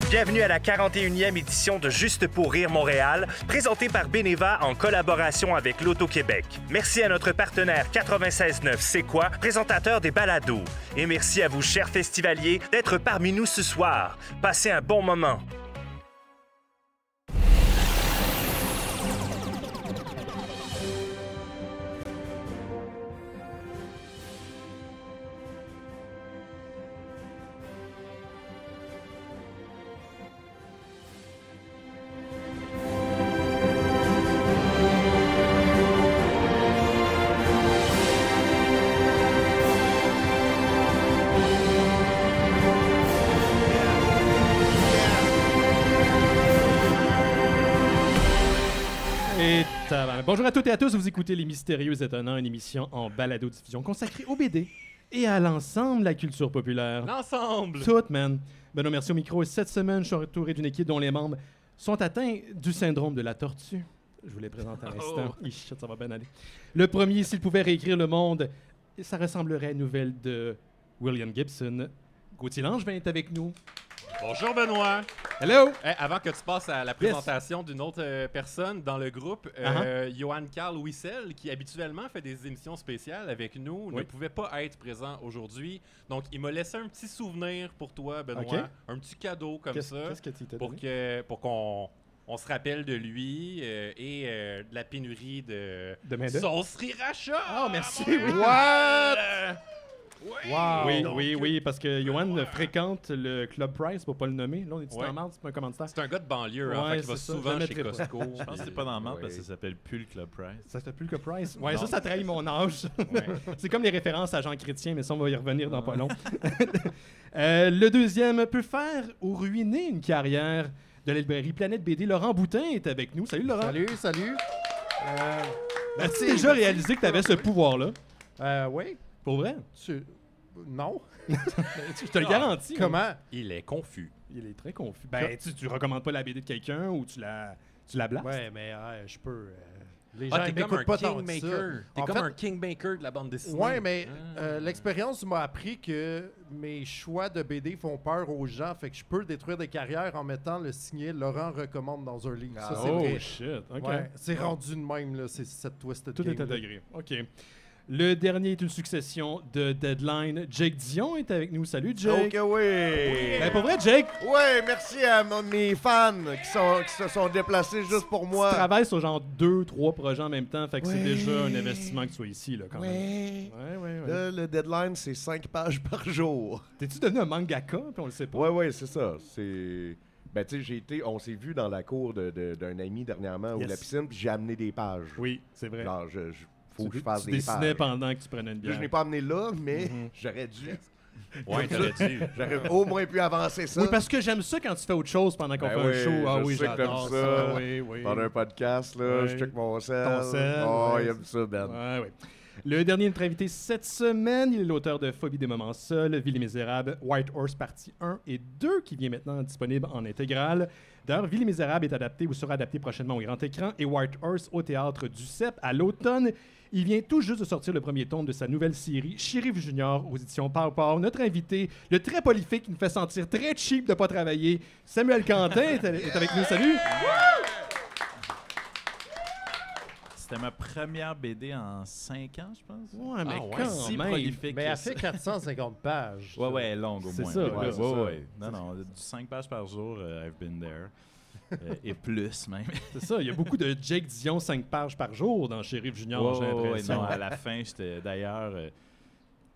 Bienvenue à la 41e édition de Juste pour rire Montréal, présentée par Beneva en collaboration avec l'Auto-Québec. Merci à notre partenaire 96.9 C'est quoi, présentateur des balados. Et merci à vous, chers festivaliers, d'être parmi nous ce soir. Passez un bon moment. Bonjour à toutes et à tous, vous écoutez Les Mystérieux Étonnants, une émission en balado-diffusion consacrée au BD et à l'ensemble de la culture populaire. L'ensemble! Tout, man! Benoît Mercier au micro, et cette semaine, je suis entouré d'une équipe dont les membres sont atteints du syndrome de la tortue. Je vous les présente à l'instant. Ça va bien aller. Le premier, s'il pouvait réécrire le monde, ça ressemblerait à une nouvelle de William Gibson. Gauthier Langevin est avec nous. Bonjour Benoît! Hello! Hey, avant que tu passes à la présentation d'une autre personne dans le groupe, Johan Carl Wissel, qui habituellement fait des émissions spéciales avec nous, ne pouvait pas être présent aujourd'hui. Donc, il m'a laissé un petit souvenir pour toi, Benoît. Un petit cadeau comme ça. Qu'est-ce que tu t'as donné? Pour qu'on se rappelle de lui et de la pénurie de sauce sriracha! Ah, merci! What? Wow. Oui, parce que Johan fréquente le Club Price, pour pas le nommer. Là, on est en marde, c'est pas un commanditaire. C'est un gars de banlieue, hein, fait il va souvent chez Costco. Je pense que c'est pas dans le marde parce que ça s'appelle plus le Club Price. Ça s'appelle plus le Club Price? Ouais, ça trahit mon âge. C'est comme les références à Jean Chrétien, mais ça, on va y revenir dans pas long. Le deuxième peut faire ou ruiner une carrière de la librairie Planète BD. Laurent Boutin est avec nous. Salut, Laurent. Salut. As-tu déjà réalisé que tu avais ce pouvoir-là? Oui. Pour vrai? Non. Je te le garantis. Comment? Il est confus. Il est très confus. Ben, tu recommandes pas la BD de quelqu'un ou tu la blastes? Ouais, mais je peux. Les gens t'es comme m'écoutent un pas tant que ça. kingmaker. T'es comme un kingmaker de la bande dessinée. Ouais, mais l'expérience m'a appris que mes choix de BD font peur aux gens, fait que je peux détruire des carrières en mettant le signet Laurent recommande dans un livre. Ça, c'est vrai. Shit. OK. Ouais, c'est rendu de même, là, c'est cette twisted Tout game, est intégré. OK. Le dernier est une succession de Deadline. Jake Dion est avec nous. Salut, Jake. Ok, oui. Ben, pour vrai, Jake, Ouais, merci à mes fans qui se sont déplacés juste pour moi. tu travailles sur genre 2-3 projets en même temps, fait que c'est Ouais. déjà un investissement que tu sois ici, là, quand même. Ouais. Là, le deadline, c'est 5 pages par jour. T'es-tu devenu un mangaka, puis on le sait pas? Ouais, c'est ça. C'est... Ben, tu sais, on s'est vu dans la cour d'un ami dernièrement ou Yes. la piscine, puis j'ai amené des pages. Oui, c'est vrai. Genre, faut que je fasse tu des dessinais pages. pendant que tu prenais une Là, bière. je l'ai pas amené là, mais j'aurais dû. Ouais, t'aurais dû. J'aurais au moins pu avancer ça. Oui, parce que j'aime ça quand tu fais autre chose pendant qu'on Ben fait un oui, show. Ah je oui, sais que j'adore t'aimes ça. Oui. Pendant un podcast, là, Ouais. je check mon sel. Ton sel, Oh, ouais, il aime ça, Ben. Ouais. Le dernier notre invité cette semaine, il est l'auteur de Phobie des moments seuls, Ville et Misérable, White Horse partie 1 et 2 qui vient maintenant disponible en intégrale. D'ailleurs, Ville et Misérable est adapté ou sera adapté prochainement au grand écran et White Horse au théâtre du CEP à l'automne. Il vient tout juste de sortir le premier tome de sa nouvelle série, Shérif Junior, aux éditions Pow. Notre invité, le très prolifique, qui nous fait sentir très cheap de ne pas travailler, Samuel Quentin est avec nous. Salut! C'était ma première BD en 5 ans, je pense. Ouais, mais ouais, quand si même. prolifique. Mais elle fait 450 pages. Ouais, elle est longue au C'est moins. ça, Ouais, là, c'est ça. ouais. Non, du 5 pages par jour, I've been there. Et plus, même. C'est ça, il y a beaucoup de Jake Dion 5 pages par jour dans Shérif Junior, j'ai l'impression. non, à la fin, j'étais... D'ailleurs,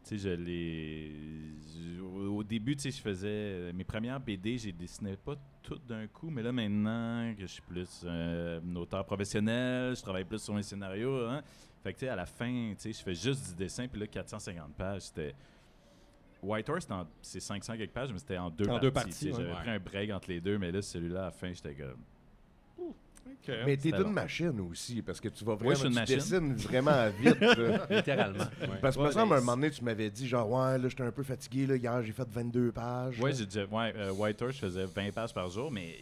tu sais, au début, tu sais, je faisais... Mes premières BD, je les dessinais pas toutes d'un coup, mais là, maintenant que je suis plus un auteur professionnel, je travaille plus sur mes scénarios, hein. Fait que, tu sais, à la fin, tu sais, je fais juste du dessin, puis là, 450 pages, c'était... White Horse, c'est 500 quelques pages, mais c'était en deux parties. Ouais. J'avais pris un break entre les deux, mais là, celui-là, à la fin, j'étais comme... Mais t'es C'était une long. machine aussi, parce que tu vas Ouais, vraiment, je suis une tu machine. dessines vraiment vite. Là. Littéralement. Parce que, Ouais, me semble, mais à un moment donné, tu m'avais dit, genre, ouais, là, j'étais un peu fatigué, là, hier, j'ai fait 22 pages. Ouais, là. j'ai déjà. White Horse, je faisais 20 pages par jour, mais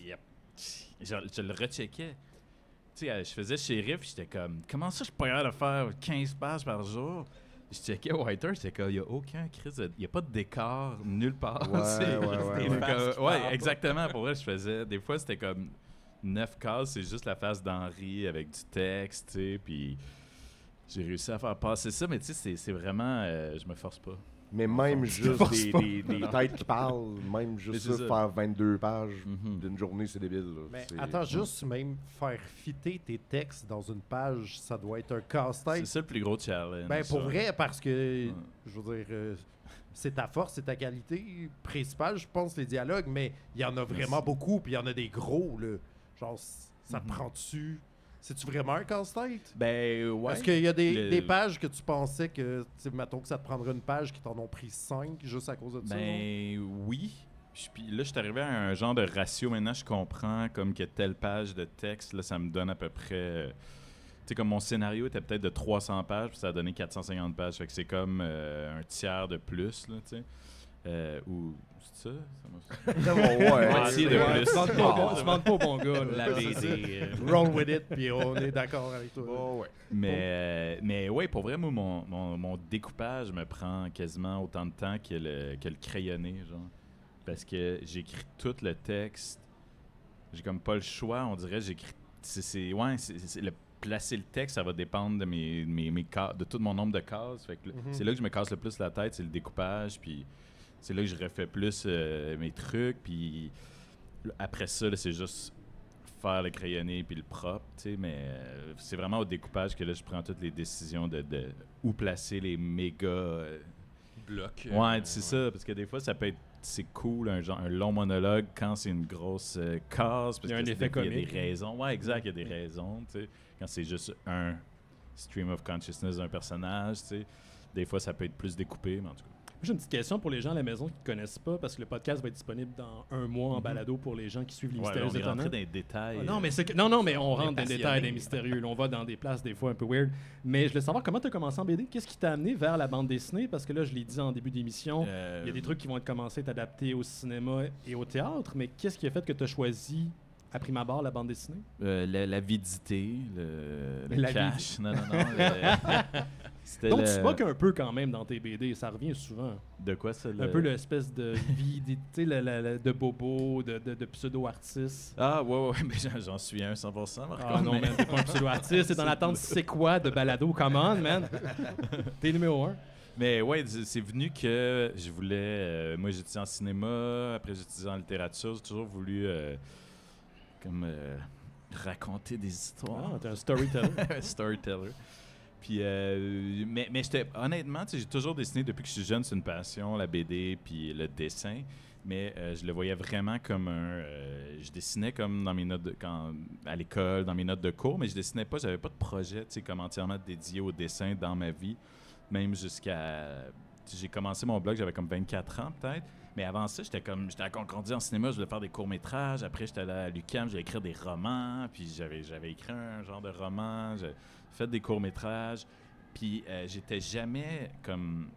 je le recheckais. Tu sais, je faisais shérif, j'étais comme, comment ça, je suis pas capable de faire 15 pages par jour? je checkais White Horse, c'est qu'il n'y a aucun crise, il n'y a pas de décor nulle part. Ouais, C'est ouais, juste ouais, des ouais. faces qui parlent. Exactement. Pour vrai, je faisais. Des fois, c'était comme 9 cases, c'est juste la face d'Henri avec du texte, tu sais, puis j'ai réussi à faire passer ça, mais tu sais, c'est vraiment. Je me force pas. Mais même juste des têtes qui parlent, même juste Mais ça, c'est ça. faire 22 pages Mhm. d'une journée, c'est débile. Là. Mais C'est- attends, juste même faire fitter tes textes dans une page, ça doit être un C'est casse-tête. ça le plus gros challenge. Ben, pour ça. vrai, parce que, je veux dire, c'est ta force, c'est ta qualité principale, je pense, les dialogues, mais il y en a vraiment Merci. beaucoup, puis il y en a des gros, là. Genre, ça te Mhm. prend dessus. C'est-tu vraiment un casse-tête? Ben, ouais. Parce qu'il y a Le- des pages que tu pensais que, tu sais, mettons que ça te prendrait une page qui t'en ont pris 5 juste à cause de ça. non? Ben oui. Puis là, je suis arrivé à un genre de ratio. Maintenant, je comprends comme que telle page de texte, là, ça me donne à peu près... tu sais, comme mon scénario était peut-être de 300 pages, puis ça a donné 450 pages. Fait que c'est comme un tiers de plus, là, tu sais. Ou... C'est ça? Moitié de Ouais, plus. tu demandes pas au bon gars. là. La BD. Roll with it, puis on est d'accord avec toi. Oh, ouais. Mais ouais, pour vrai, moi, mon découpage me prend quasiment autant de temps que le crayonné, genre. Parce que j'écris tout le texte. J'ai comme pas le choix, on dirait. J'écris. Placer le texte, ça va dépendre de de tout mon nombre de cases. Fait que c'est là que je me casse le plus la tête, c'est le découpage. Puis c'est là que je refais plus mes trucs. Puis après ça, là, c'est juste faire le crayonné puis le propre, tu sais, mais c'est vraiment au découpage que là, je prends toutes les décisions de où placer les méga... Bloc. ouais, c'est ça, parce que des fois, ça peut être... C'est cool, un long monologue, quand c'est une grosse case, parce Il y a un que effet des fois, il y a comique. des raisons. Ouais, exact, il y a des raisons, tu sais. Quand c'est juste un stream of consciousness d'un personnage, tu sais. Des fois, ça peut être plus découpé, mais en tout cas. J'ai une petite question pour les gens à la maison qui ne connaissent pas, parce que le podcast va être disponible dans un mois en balado pour les gens qui suivent les Ouais, là, mystérieux on est rentré étonnants. dans les détails. Ah, non, mais non, mais on rentre dans les passionnés. détails des mystérieux. Là, on va dans des places des fois un peu weird. Mais je voulais savoir comment tu as commencé en BD. Qu'est-ce qui t'a amené vers la bande dessinée? Parce que là, je l'ai dit en début d'émission, il y a des trucs qui vont être commencés à être adaptés au cinéma et au théâtre. Mais qu'est-ce qui a fait que tu as choisi, à prime abord, la bande dessinée? L'avidité, le La cash. Non. C'était Donc, tu te moques un peu quand même dans tes BD. Ça revient souvent. De quoi ça? Un peu l'espèce de vie, tu sais, de bobo, de pseudo-artiste. Ah, ouais, mais j'en suis un 100%. Par Ah contre, non, mais- man, t'es pas un pseudo-artiste. C'est dans l'attente, c'est quoi de balado? Come on, man. T'es numéro 1. Mais ouais, c'est venu que je voulais... moi, j'étudiais en cinéma, après j'étudiais en littérature. J'ai toujours voulu raconter des histoires. Ah, t'es un storyteller. Un storyteller. Puis, mais honnêtement, tu sais, j'ai toujours dessiné depuis que je suis jeune, c'est une passion, la BD puis le dessin. Mais je le voyais vraiment comme je dessinais comme dans mes notes à l'école, dans mes notes de cours, mais je dessinais pas, j'avais pas de projet, tu sais, comme entièrement dédié au dessin dans ma vie. Même jusqu'à... J'ai commencé mon blog, j'avais comme 24 ans peut-être. Mais avant ça, j'étais à Concordia en cinéma, je voulais faire des courts-métrages. Après, j'étais allé à l'UQAM, j'allais écrire des romans. Puis j'avais écrit un genre de roman. J'ai fait des courts-métrages. Puis j'étais jamais comme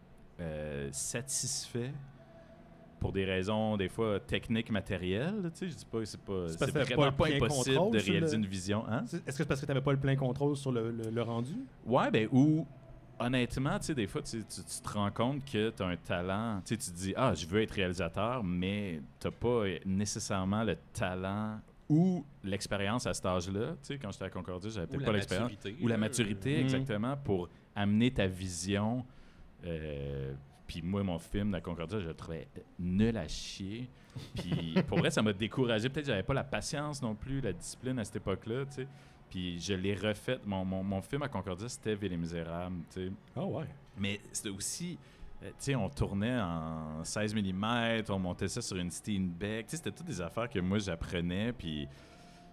satisfait pour des raisons, des fois, techniques, matérielles. Tu sais, je dis pas, c'est parce que t'avais vraiment pas pas le plein impossible contrôle de sur réaliser le- une vision. Hein? Est-ce que c'est parce que t'avais pas le plein contrôle sur le rendu? Ouais, ben, ou honnêtement, tu sais, des fois, tu te rends compte que tu as un talent. Tu sais, tu te dis, ah, je veux être réalisateur, mais tu n'as pas nécessairement le talent ou l'expérience à cet âge-là. Tu sais, quand j'étais à Concordia, j'avais peut-être pas l'expérience. Ou la maturité, exactement, pour amener ta vision. Puis moi, mon film de la Concordia, je le trouvais nul à chier. Puis pour vrai, ça m'a découragé. Peut-être que j'avais pas la patience non plus, la discipline à cette époque-là, tu sais. Puis je l'ai refait. Mon film à Concordia, c'était Les Misérables, tu sais. Ah ouais. Mais c'était aussi... tu sais, on tournait en 16 mm, on montait ça sur une Steenbeck. Tu sais, c'était toutes des affaires que moi, j'apprenais, puis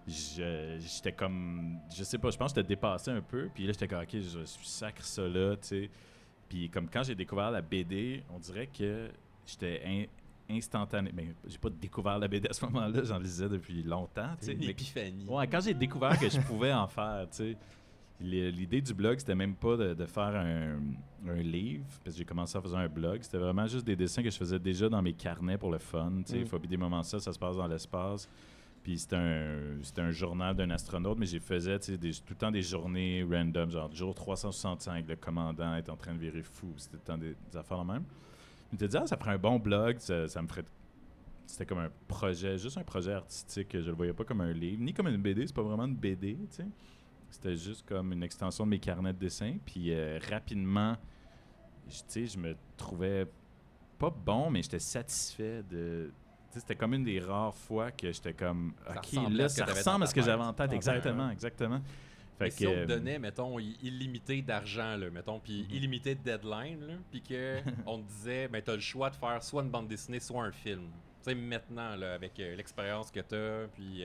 j'étais comme... Je sais pas, je pense que j'étais dépassé un peu. Puis là, j'étais comme, OK, je sacre ça là, tu sais. Puis comme quand j'ai découvert la BD, on dirait que j'étais instantané. Mais j'ai pas découvert la BD à ce moment-là, j'en lisais depuis longtemps, tu sais. Une Mais épiphanie. ouais, quand j'ai découvert que je pouvais en faire, tu sais, l'idée du blog, c'était même pas de faire un livre, parce que j'ai commencé en faisant un blog. C'était vraiment juste des dessins que je faisais déjà dans mes carnets pour le fun. Tu sais, Phobie des moments ça se passe dans l'espace. Puis c'était un journal d'un astronaute, mais j'ai faisais tout le temps des journées random, genre jour 365, le commandant est en train de virer fou. C'était tout le temps des affaires la même. Je me suis dit, ça ferait un bon blog, ça me ferait... C'était comme un projet, juste un projet artistique. Je le voyais pas comme un livre, ni comme une BD, c'est pas vraiment une BD, tu sais. C'était juste comme une extension de mes carnets de dessin. Puis rapidement, je me trouvais pas bon, mais j'étais satisfait de... C'était comme une des rares fois que j'étais comme... OK, là, ça ressemble à ce que j'avais en tête. Exactement. Fait que, si on te donnait, mettons, illimité d'argent, là, mettons, puis illimité de deadline, là, puis qu'on te disait, ben, t'as le choix de faire soit une bande dessinée, soit un film. Tu sais, maintenant, là, avec l'expérience que t'as, puis...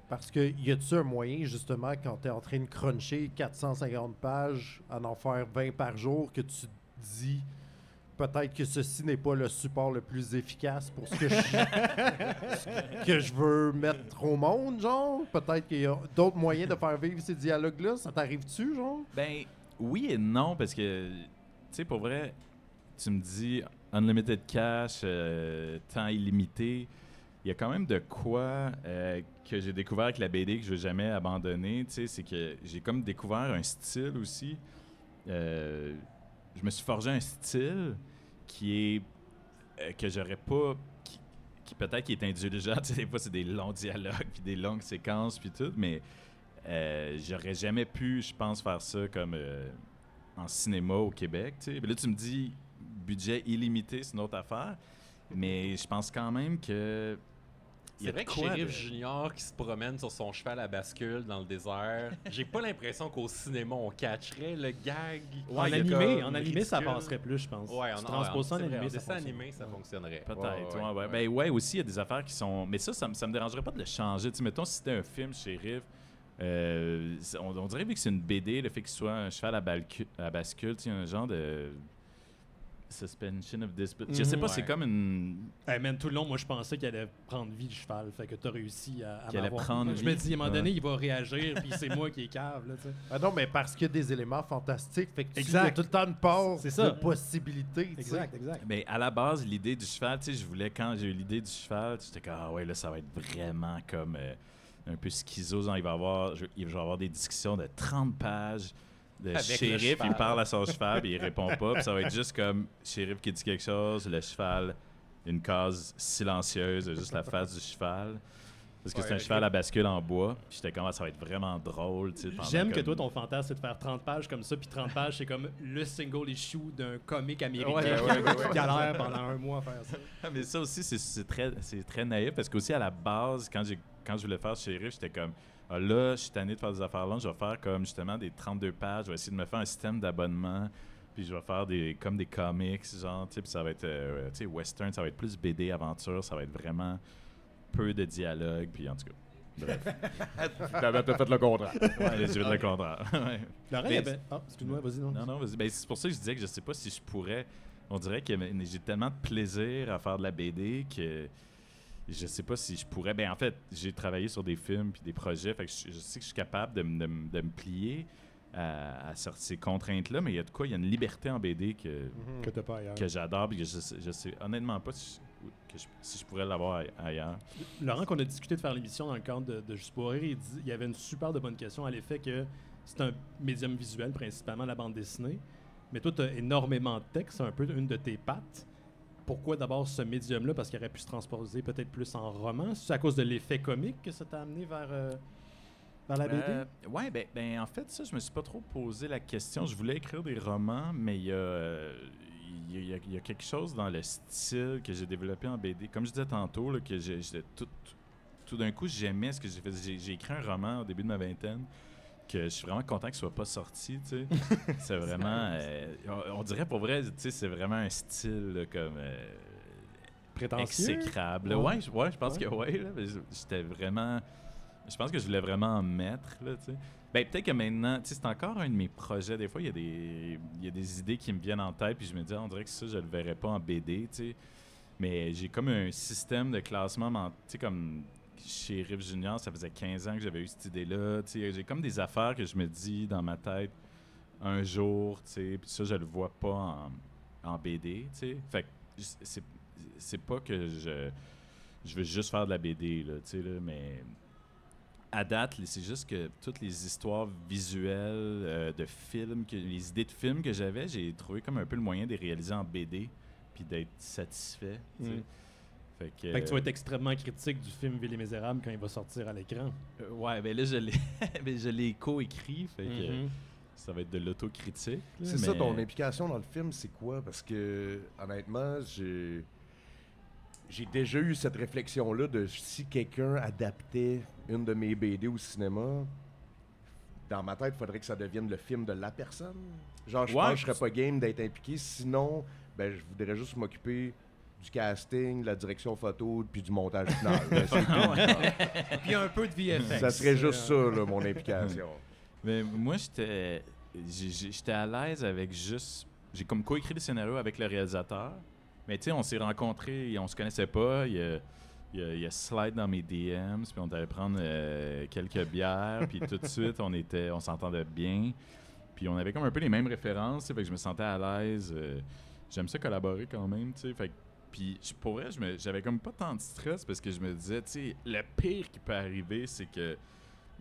Parce que y a-tu un moyen, justement, quand t'es en train de cruncher 450 pages, à en faire 20 par jour, que tu te dis... Peut-être que ceci n'est pas le support le plus efficace pour ce que que je veux mettre au monde, genre. Peut-être qu'il y a d'autres moyens de faire vivre ces dialogues-là. Ça t'arrive-tu, genre? Ben, oui et non, parce que, tu sais, pour vrai, tu me dis unlimited cash, temps illimité. Il y a quand même de quoi que j'ai découvert avec la BD que je ne veux jamais abandonner. Tu sais, c'est que j'ai comme découvert un style aussi. Je me suis forgé un style qui est que j'aurais pas qui peut-être qui est indulgent, tu sais, des fois c'est des longs dialogues puis des longues séquences puis tout, mais j'aurais jamais pu, je pense, faire ça comme en cinéma au Québec, tu sais. Là tu me dis budget illimité, c'est une autre affaire, mais je pense quand même que c'est vrai que Shérif Junior qui se promène sur son cheval à bascule dans le désert, j'ai pas l'impression qu'au cinéma on catcherait le gag. Ouais, en animé ça passerait plus, je pense. Ouais, en transpose en animé, ça animé, ça fonctionnerait. Peut-être, ouais. Ben ouais, aussi il y a des affaires qui sont... Mais ça me dérangerait pas de le changer. Tu sais, mettons, si c'était un film, Shérif, on dirait vu que c'est une BD, le fait qu'il soit un cheval à bascule, tu sais, un genre de... suspension of disbelief. Je sais pas, c'est comme une... Hey man, tout le long, moi, je pensais qu'il allait prendre vie, le cheval. Fait que t'as réussi à qu'il allait m'avoir. prendre Je me dis, à un moment donné, il va réagir, puis c'est moi qui est cave, là, tu sais. Ah non, mais parce qu'il y a des éléments fantastiques. Fait que il y a tout le temps une part de possibilités. Exact. Mais à la base, l'idée du cheval, tu sais, quand j'ai eu l'idée du cheval, j'étais comme, ah ouais, là, ça va être vraiment comme un peu schizo. Genre, je vais avoir des discussions de 30 pages. Le shérif, il parle à son cheval, puis il répond pas. Puis ça va être juste comme shérif qui dit quelque chose, le cheval, une case silencieuse, juste la face du cheval. Parce que c'est un cheval à bascule en bois. Puis j'étais comme, ça va être vraiment drôle. J'aime que toi, ton fantasme, c'est de faire 30 pages comme ça. Puis 30 pages, c'est comme le single issue d'un comique américain qui galère pendant un mois à faire ça. Mais ça aussi, c'est très naïf. Parce qu'aussi, à la base, quand je voulais faire shérif, j'étais comme... là, je suis tanné de faire des affaires longues. Je vais faire comme justement des 32 pages. Je vais essayer de me faire un système d'abonnement. Puis je vais faire comme des comics, genre, tu sais. Puis ça va être, tu sais, western. Ça va être plus BD, aventure. Ça va être vraiment peu de dialogue. Puis en tout cas, bref. T'as fait le contraire. Ouais, j'ai fait le contraire. Laurent, excuse-moi, vas-y. Non, vas-y. Ben, c'est pour ça que je disais que je sais pas si je pourrais. On dirait que j'ai tellement de plaisir à faire de la BD que... Je sais pas si je pourrais. Ben en fait, j'ai travaillé sur des films puis des projets, fait que je sais que je suis capable de me plier à ces contraintes-là, mais il y a de quoi, il y a une liberté en BD que t'as pas ailleurs. Que j'adore, puis que je sais honnêtement pas si je pourrais l'avoir ailleurs. Laurent, qu'on a discuté de faire l'émission dans le cadre de Juste pour rire, il y avait une super de bonne question à l'effet que c'est un médium visuel, principalement la bande dessinée, mais toi, tu as énormément de texte, c'est un peu une de tes pattes. Pourquoi d'abord ce médium-là? Parce qu'il aurait pu se transposer peut-être plus en roman. C'est à cause de l'effet comique que ça t'a amené vers la BD? Oui, ben en fait, ça, je me suis pas trop posé la question. Je voulais écrire des romans, mais il y a quelque chose dans le style que j'ai développé en BD. Comme je disais tantôt, là, que tout d'un coup, j'aimais ce que j'ai fait. J'ai écrit un roman au début de ma vingtaine que je suis vraiment content qu'il soit pas sorti, tu sais. C'est vraiment... on dirait pour vrai, tu sais, c'est vraiment un style là, comme... prétentieux? Exécrable. Ouais, je pense que oui. J'étais vraiment... Je pense que je voulais vraiment en mettre, là, tu sais. Ben, peut-être que maintenant, tu sais, c'est encore un de mes projets. Des fois, il y a des idées qui me viennent en tête, puis je me dis, on dirait que ça, je le verrais pas en BD, tu sais. Mais j'ai comme un système de classement, tu sais, comme... Chez Shérif Junior, ça faisait 15 ans que j'avais eu cette idée-là. T'sais, j'ai comme des affaires que je me dis dans ma tête un jour, puis ça, je le vois pas en BD. T'sais. Fait que c'est pas que je veux juste faire de la BD, là, tu sais, là, mais à date, c'est juste que toutes les histoires visuelles de films, les idées de films que j'avais, j'ai trouvé comme un peu le moyen de les réaliser en BD puis d'être satisfait. Tu sais. Fait que tu vas être extrêmement critique du film Ville et Misérable quand il va sortir à l'écran. ouais, ben là, je l'ai coécrit, fait que ça va être de l'autocritique. C'est ça, ton implication dans le film, c'est quoi? Parce que, honnêtement, j'ai déjà eu cette réflexion-là de si quelqu'un adaptait une de mes BD au cinéma, dans ma tête, il faudrait que ça devienne le film de la personne. Genre, je pense que je serais pas game d'être impliqué. Sinon, ben, je voudrais juste m'occuper du casting, de la direction photo, puis du montage final. Puis un peu de VFX. Ça serait juste ça, là, mon implication. Mais moi, j'étais à l'aise avec juste... J'ai comme coécrit le scénario avec le réalisateur. Mais tu sais, on s'est rencontrés et on se connaissait pas. Il y a slide dans mes DMs, puis on allait prendre quelques bières, puis tout de suite, on s'entendait bien. Puis on avait comme un peu les mêmes références, fait que je me sentais à l'aise. J'aime ça collaborer quand même, tu sais. Fait que, puis pour vrai, j'avais comme pas tant de stress parce que je me disais, tu sais, le pire qui peut arriver, c'est que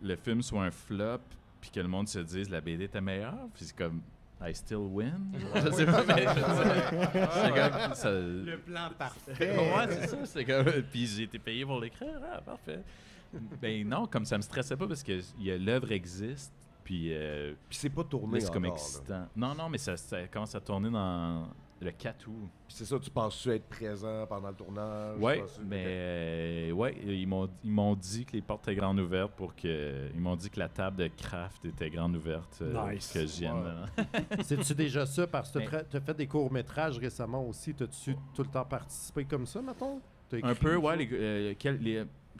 le film soit un flop, puis que le monde se dise la BD était meilleure, puis c'est comme... I still win. Je sais pas, mais c'est comme ça. Le plan parfait. Ouais, c'est ça. C'est comme. Puis j'ai été payé pour l'écrire. Ah, parfait. Ben non, comme ça me stressait pas parce que l'œuvre existe. Puis c'est pas tourné c'est comme encore, excitant. Là. Non, mais ça commence à tourner dans le 4 août. Puis c'est ça, tu penses-tu être présent pendant le tournage? Oui, mais ils m'ont dit que les portes étaient grandes ouvertes ils m'ont dit que la table de craft était grande ouverte. Nice. Que je vienne. C'est-tu déjà ça? Parce que tu as fait des courts-métrages récemment aussi. T'as-tu tout le temps participé comme ça, mettons? Un peu, ouais.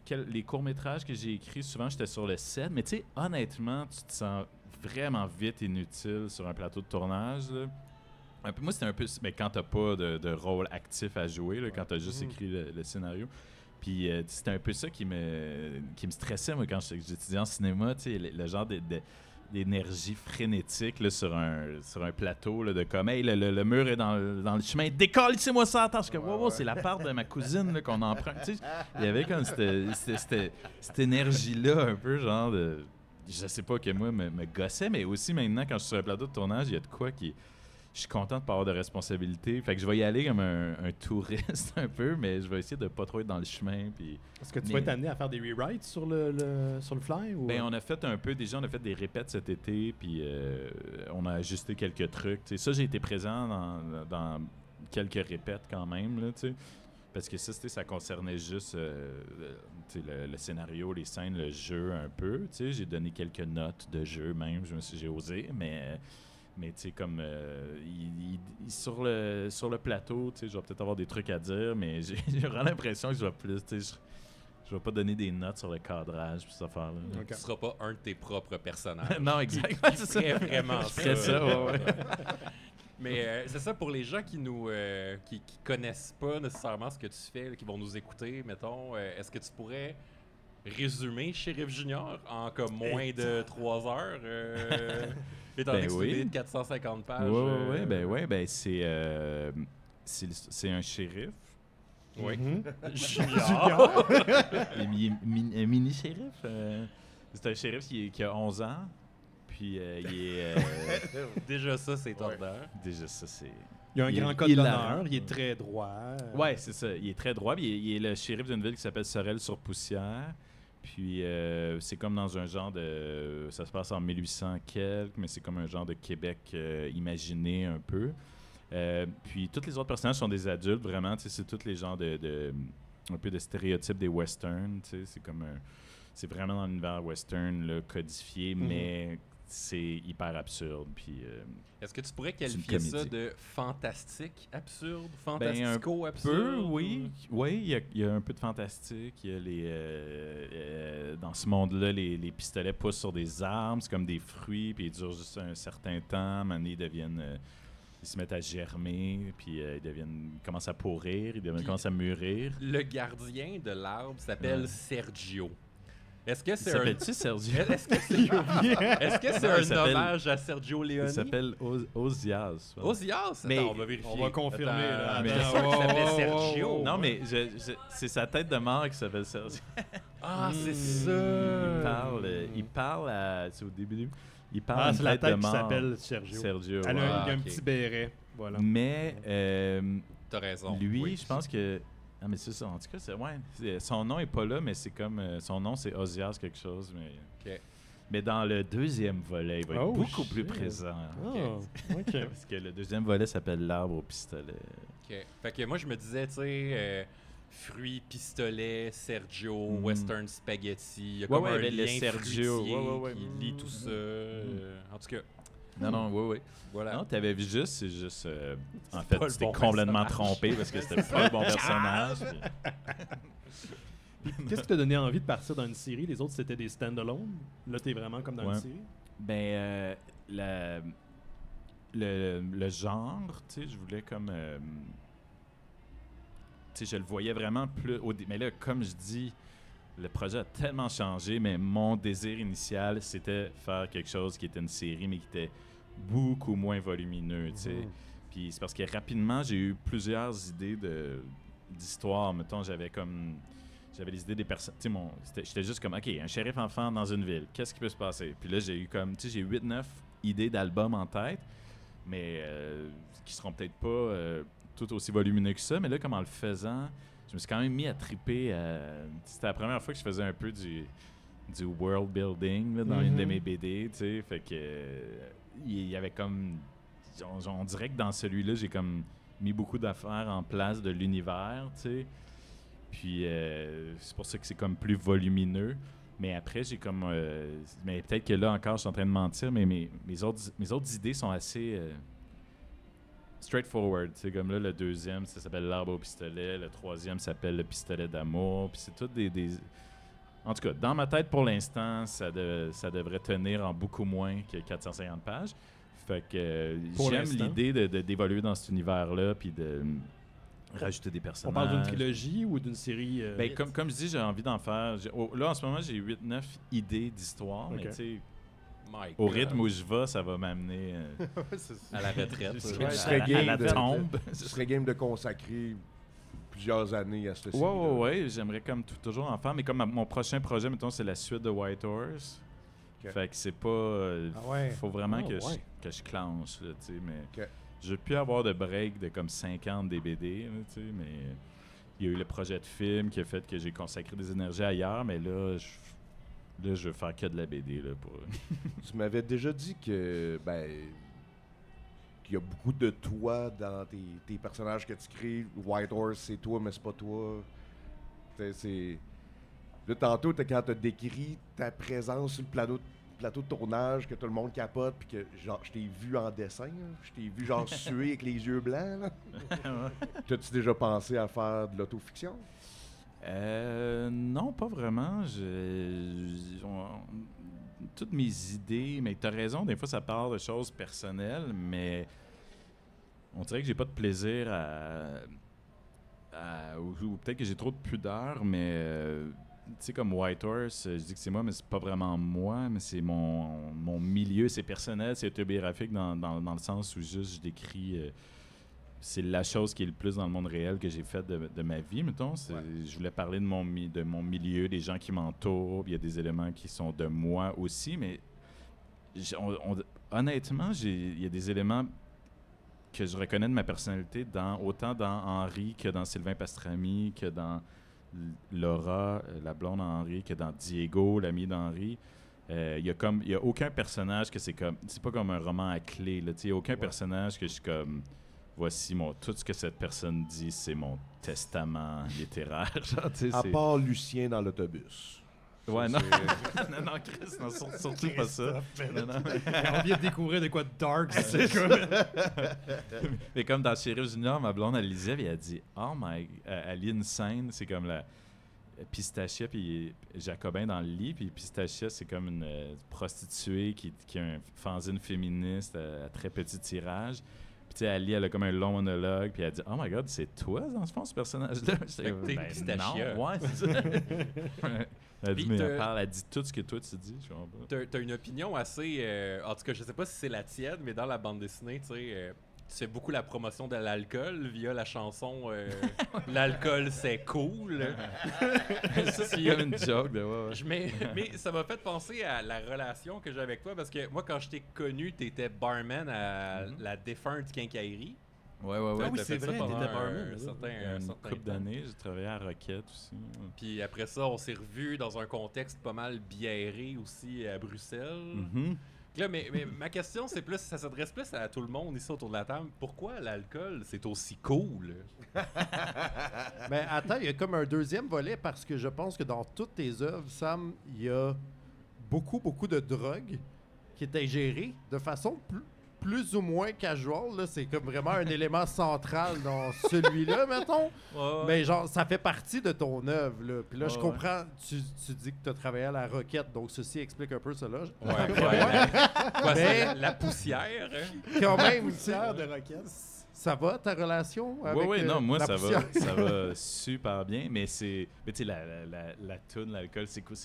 Les courts-métrages que j'ai écrits, souvent, j'étais sur le set. Mais tu sais, honnêtement, tu te sens vraiment vite inutile sur un plateau de tournage, là. Moi, c'était un peu... Mais quand t'as pas de rôle actif à jouer, là, quand t'as juste écrit le scénario. Puis c'était un peu ça qui me stressait, moi, quand j'étudiais en cinéma. Tu sais, le genre d'énergie frénétique là, sur un plateau là, de comme « Hey, le mur est dans le chemin, décolle-moi ça! » Attends, je suis comme « Wow, c'est la part de ma cousine là, qu'on emprunte. » Tu sais, il y avait comme cette énergie-là, un peu genre de... Je sais pas, que moi, me gossait, mais aussi maintenant, quand je suis sur un plateau de tournage, il y a de quoi qui... Je suis content de pas avoir de responsabilité. Fait que je vais y aller comme un touriste un peu, mais je vais essayer de pas trop être dans le chemin. Puis... Est-ce que tu vas être amené à faire des rewrites sur le fly? Ou... Ben, on a fait un peu, déjà, on a fait des répètes cet été, puis on a ajusté quelques trucs. T'sais, ça, j'ai été présent dans quelques répètes quand même, là, t'sais, parce que ça concernait juste le scénario, les scènes, le jeu un peu. T'sais, j'ai donné quelques notes de jeu même, j'ai osé, mais tu sais, comme sur le plateau, tu sais, je vais peut-être avoir des trucs à dire, mais j'ai vraiment l'impression que je vais plus, tu sais, je vais pas donner des notes sur le cadrage puis cette affaire-là. Tu seras pas un de tes propres personnages. Non, exact. C'est serait vraiment ça. C'est ça, ouais. Mais c'est ça, pour les gens qui connaissent pas nécessairement ce que tu fais, là, qui vont nous écouter, mettons, est-ce que tu pourrais résumer Shérif Junior en comme moins de 3 heures? Étant donné que c'est une BD de 450 pages. Oui, c'est un shérif. Oui. Junior. Un mini-shérif. C'est un shérif qui a 11 ans. Puis il est... Déjà ça, c'est tordant. Déjà ça, c'est... Il y a un grand code d'honneur. Il est très droit. Oui, c'est ça. Il est très droit. Puis il est le shérif d'une ville qui s'appelle Sorel-sur-Poussière. Puis c'est comme dans un genre de... Ça se passe en 1800 quelques, mais c'est comme un genre de Québec imaginé un peu. Puis tous les autres personnages sont des adultes, vraiment. C'est tous les genres un peu de stéréotypes des westerns. C'est comme c'est vraiment dans l'univers western là, codifié, mais c'est hyper absurde. Puis, est-ce que tu pourrais qualifier ça de fantastique, absurde, fantastico-absurde? Un peu, oui. Oui, il y a un peu de fantastique. Il y a dans ce monde-là, les pistolets poussent sur des arbres, c'est comme des fruits, puis ils durent juste un certain temps. Maintenant, ils se mettent à germer, puis ils commencent à pourrir, ils commencent à mûrir. Le gardien de l'arbre s'appelle Sergio. Est-ce que Il c'est s'appelle-tu Sergio? Est-ce que c'est Non, il un s'appelle- hommage à Sergio Leone? Il s'appelle Ozias. Ozias? Mais- Attends, on va vérifier. On va confirmer, là. Attends, Mais- c'est sûr qu'il s'appelait Sergio. Non, mais c'est sa tête de mort qui s'appelle Sergio. Ah, c'est Il parle à... C'est au début. Il parle à Ah, une c'est la tête de tête qui mort. s'appelle Sergio. Sergio. Elle a ouais. Ah, un ok. petit béret. Voilà. Mais T'as raison. lui, oui. je pense que... Ah, mais c'est ça. En tout cas, son nom est pas là, mais c'est comme... son nom, c'est Ozias quelque chose, mais... Ok. Mais dans le deuxième volet, il va être Oh, beaucoup shit. plus présent. Ah, OK. Parce que le deuxième volet s'appelle L'arbre au pistolet. Ok. Fait que moi, je me disais, tu sais, fruits, pistolet, Sergio, Mhm. Western Spaghetti. Il y a Ouais, comme ouais, un le lien Sergio. fruitier Ouais. qui lie tout ça. En tout cas, Non, oui. voilà. Non, t'avais vu juste, c'est juste... en fait, pas le tu t'es bon complètement personnage. trompé parce que c'était pas le bon personnage. Qu'est-ce qui t'a donné envie de partir dans une série? Les autres, c'était des stand-alone. Là, t'es vraiment comme dans une Ouais. série. Ben, le genre, tu sais, je voulais comme... tu sais, je le voyais vraiment plus... mais là, comme je dis, le projet a tellement changé, mais mon désir initial, c'était faire quelque chose qui était une série, mais qui était beaucoup moins volumineux, tu sais. Puis c'est parce que rapidement, j'ai eu plusieurs idées d'histoire. Mettons, j'avais les idées des personnes. Tu sais, j'étais juste comme, OK, un shérif enfant dans une ville, qu'est-ce qui peut se passer? Puis là, j'ai eu comme, tu sais, j'ai 8-9 idées d'albums en tête, mais qui seront peut-être pas tout aussi volumineux que ça. Mais là, comme en le faisant, je me suis quand même mis à triper. C'était la première fois que je faisais un peu du world building là, dans une de mes BD, tu sais. Fait que il y avait comme... On dirait que dans celui-là, j'ai comme mis beaucoup d'affaires en place de l'univers, tu sais. Puis c'est pour ça que c'est comme plus volumineux. Mais après, j'ai comme... mais peut-être que là encore, je suis en train de mentir, mais mes autres idées sont assez straightforward. C'est comme là, le deuxième, ça s'appelle L'arbre au pistolet. Le troisième s'appelle Le pistolet d'amour. Puis c'est tout des... En tout cas, dans ma tête, pour l'instant, ça devrait tenir en beaucoup moins que 450 pages. Fait que Pour j'aime l'instant. l'idée d'évoluer dans cet univers-là puis de rajouter des On personnages. parle d'une trilogie ou d'une série? Ben, comme je dis, j'ai envie d'en faire. Là, en ce moment, j'ai 8-9 idées d'histoire, Ok. mais tu sais, My au God. rythme où je vais, ça va m'amener À la retraite. jusqu'à Tu serais à game la de- tombe. Ce serait game de consacrer plusieurs années à cette série. Ouais, j'aimerais comme toujours en faire, mais comme mon prochain projet, mettons, c'est la suite de White Horse. Ok. Fait que c'est pas... Ah ouais. faut vraiment Ah, que, ouais. que je clenche, là, tu sais, mais... Ok. Je veux plus avoir de break de comme 50 des BD, là, tu sais, mais... Il y a eu le projet de film qui a fait que j'ai consacré des énergies ailleurs, mais là, je veux faire que de la BD, là, pour... Tu m'avais déjà dit que qu'il y a beaucoup de toi dans tes personnages que tu crées. White Horse, c'est toi, mais c'est pas toi. C'est... Là, tantôt, quand tu as décrit ta présence sur le plateau de tournage, que tout le monde capote, puis que genre, je t'ai vu en dessin, là. Je t'ai vu genre suer avec les yeux blancs. Là. T'as-tu déjà pensé à faire de l'autofiction? Non, pas vraiment. Toutes mes idées, mais t'as raison, des fois ça parle de choses personnelles, mais on dirait que j'ai pas de plaisir ou peut-être que j'ai trop de pudeur, mais tu sais, comme White Horse, je dis que c'est moi, mais c'est pas vraiment moi, mais c'est mon milieu, c'est personnel, c'est autobiographique dans le sens où juste je décris... c'est la chose qui est le plus dans le monde réel que j'ai faite de ma vie, mettons. Je voulais parler de mon milieu, des gens qui m'entourent. Il y a des éléments qui sont de moi aussi, mais honnêtement, il y a des éléments que je reconnais de ma personnalité autant dans Henri que dans Sylvain Pastrami, que dans Laura, la blonde Henri, que dans Diego, l'ami d'Henri. Il y a aucun personnage que c'est pas comme un roman à clé. Il n'y a aucun personnage que je suis comme... Voici tout ce que cette personne dit, c'est mon testament littéraire. Genre, À part Lucien dans l'autobus. Ouais, Ça, non. c'est- non, Chris, non, surtout pas ça. Non, mais... On vient de découvrir de quoi de dark, c'est comme... mais comme dans Sheriff Junior, ma blonde, elle lisait, puis elle a dit « Oh my... » Elle lit une scène, c'est comme la... Pistachia puis Jacobin dans le lit, puis Pistachia, c'est comme une prostituée qui a un fanzine féministe à très petit tirage. Puis tu sais, Ali, elle a comme un long monologue, puis elle dit « Oh my God, c'est toi, dans ce fond, ce personnage-là? » Fait que t'es Pistachia. Non, ouais, c'est ça. Elle dit, mais Puis elle dit tout ce que toi tu dis. Je comprends pas. T'as une opinion assez... en tout cas, je sais pas si c'est la tienne, mais dans la bande dessinée, tu sais... tu fais beaucoup la promotion de l'alcool via la chanson L'alcool c'est cool. Ça, c'est comme une joke. Mais ça m'a fait penser à la relation que j'ai avec toi parce que moi, quand je t'ai connu, t'étais barman à la défunte quincaillerie. Ouais. Ah oui, T'as c'est fait ça vrai, pendant t'étais barman. un certain Une certain couple temps. d'années, j'ai travaillé à Roquette aussi. Puis après ça, on s'est revus dans un contexte pas mal biéré aussi à Bruxelles. Mhm. Là, mais ma question, c'est plus, ça s'adresse plus à tout le monde ici autour de la table. Pourquoi l'alcool, c'est aussi cool? Mais attends, il y a comme un deuxième volet parce que je pense que dans toutes tes œuvres, Sam, il y a beaucoup de drogue qui est ingérée de façon plus ou moins casual. Là. C'est comme vraiment un élément central dans celui-là, mettons. Mais genre, ça fait partie de ton œuvre. Là. Puis là, je comprends, tu dis que tu as travaillé à la Roquette, donc ceci explique un peu cela. Quoi, Mais- c'est la poussière? Hein? Quand même, tu sais, Fier de Roquette. ça va ta relation avec Oui, non, moi, la ça poussière? va, ça va super bien. Mais tu sais, la toune, l'alcool, c'est quoi?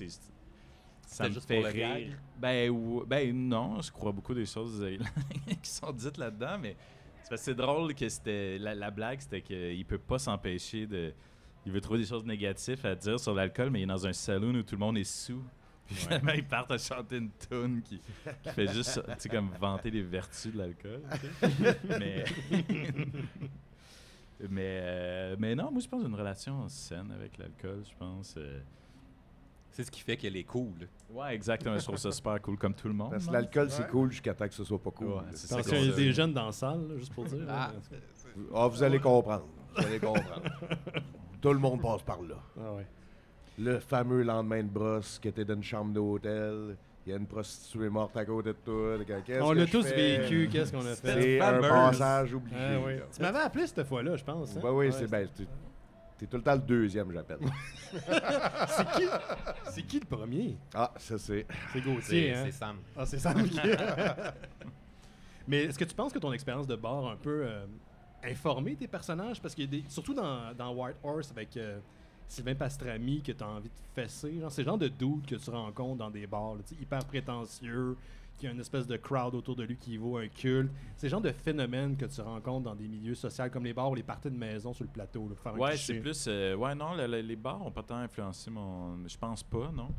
Ça me juste fait pour le rire. gag? Ben non, je crois beaucoup des choses qui sont dites là-dedans, mais c'est parce que c'est drôle que c'était la blague, c'était qu'il peut pas s'empêcher de... Il veut trouver des choses négatives à dire sur l'alcool, mais il est dans un saloon où tout le monde est sous. Puis finalement, ils partent à chanter une toune qui fait juste, tu sais, comme vanter les vertus de l'alcool. tu sais. Mais non, moi, je pense une relation saine avec l'alcool, je pense. C'est ce qui fait qu'elle est cool. Ouais, exactement. Je trouve ça super cool, comme tout le monde. Parce que non? l'alcool, c'est cool jusqu'à temps que ce soit pas cool. Ouais, c'est ça. Attention, il y a des jeunes dans la salle, là, juste pour dire. Ah. Ah, vous allez comprendre. Vous allez comprendre. Tout le monde passe par là. Ah ouais. Le fameux lendemain de brosse qui était dans une chambre d'hôtel. Il y a une prostituée morte à côté de toi. Qu'est-ce On que l'a je tous fais? vécu, qu'est-ce qu'on a fait? C'est un fameuse. passage obligé. Ah, oui. là. Tu m'avais appelé cette fois-là, je pense. Hein? Ouais, oui, c'est bien. T'es tout le temps le deuxième, j'appelle. C'est qui le premier? Ah, ça c'est. C'est Gauthier, hein? C'est Sam. Ah, c'est ça. Mais est-ce que tu penses que ton expérience de bar a un peu informé tes personnages? Parce qu'il y a des... Surtout dans White Horse avec Sylvain Pastrami que tu as envie de fesser. Genre, c'est le genre de dude que tu rencontres dans des bars, là, tu sais, hyper prétentieux, qui a une espèce de crowd autour de lui qui vaut un culte. C'est le genre de phénomène que tu rencontres dans des milieux sociaux comme les bars ou les parties de maison sur le plateau. Là, pour faire un Ouais, cliché. c'est plus. Ouais, non, les bars ont pas tant influencé mon. Je pense pas, non.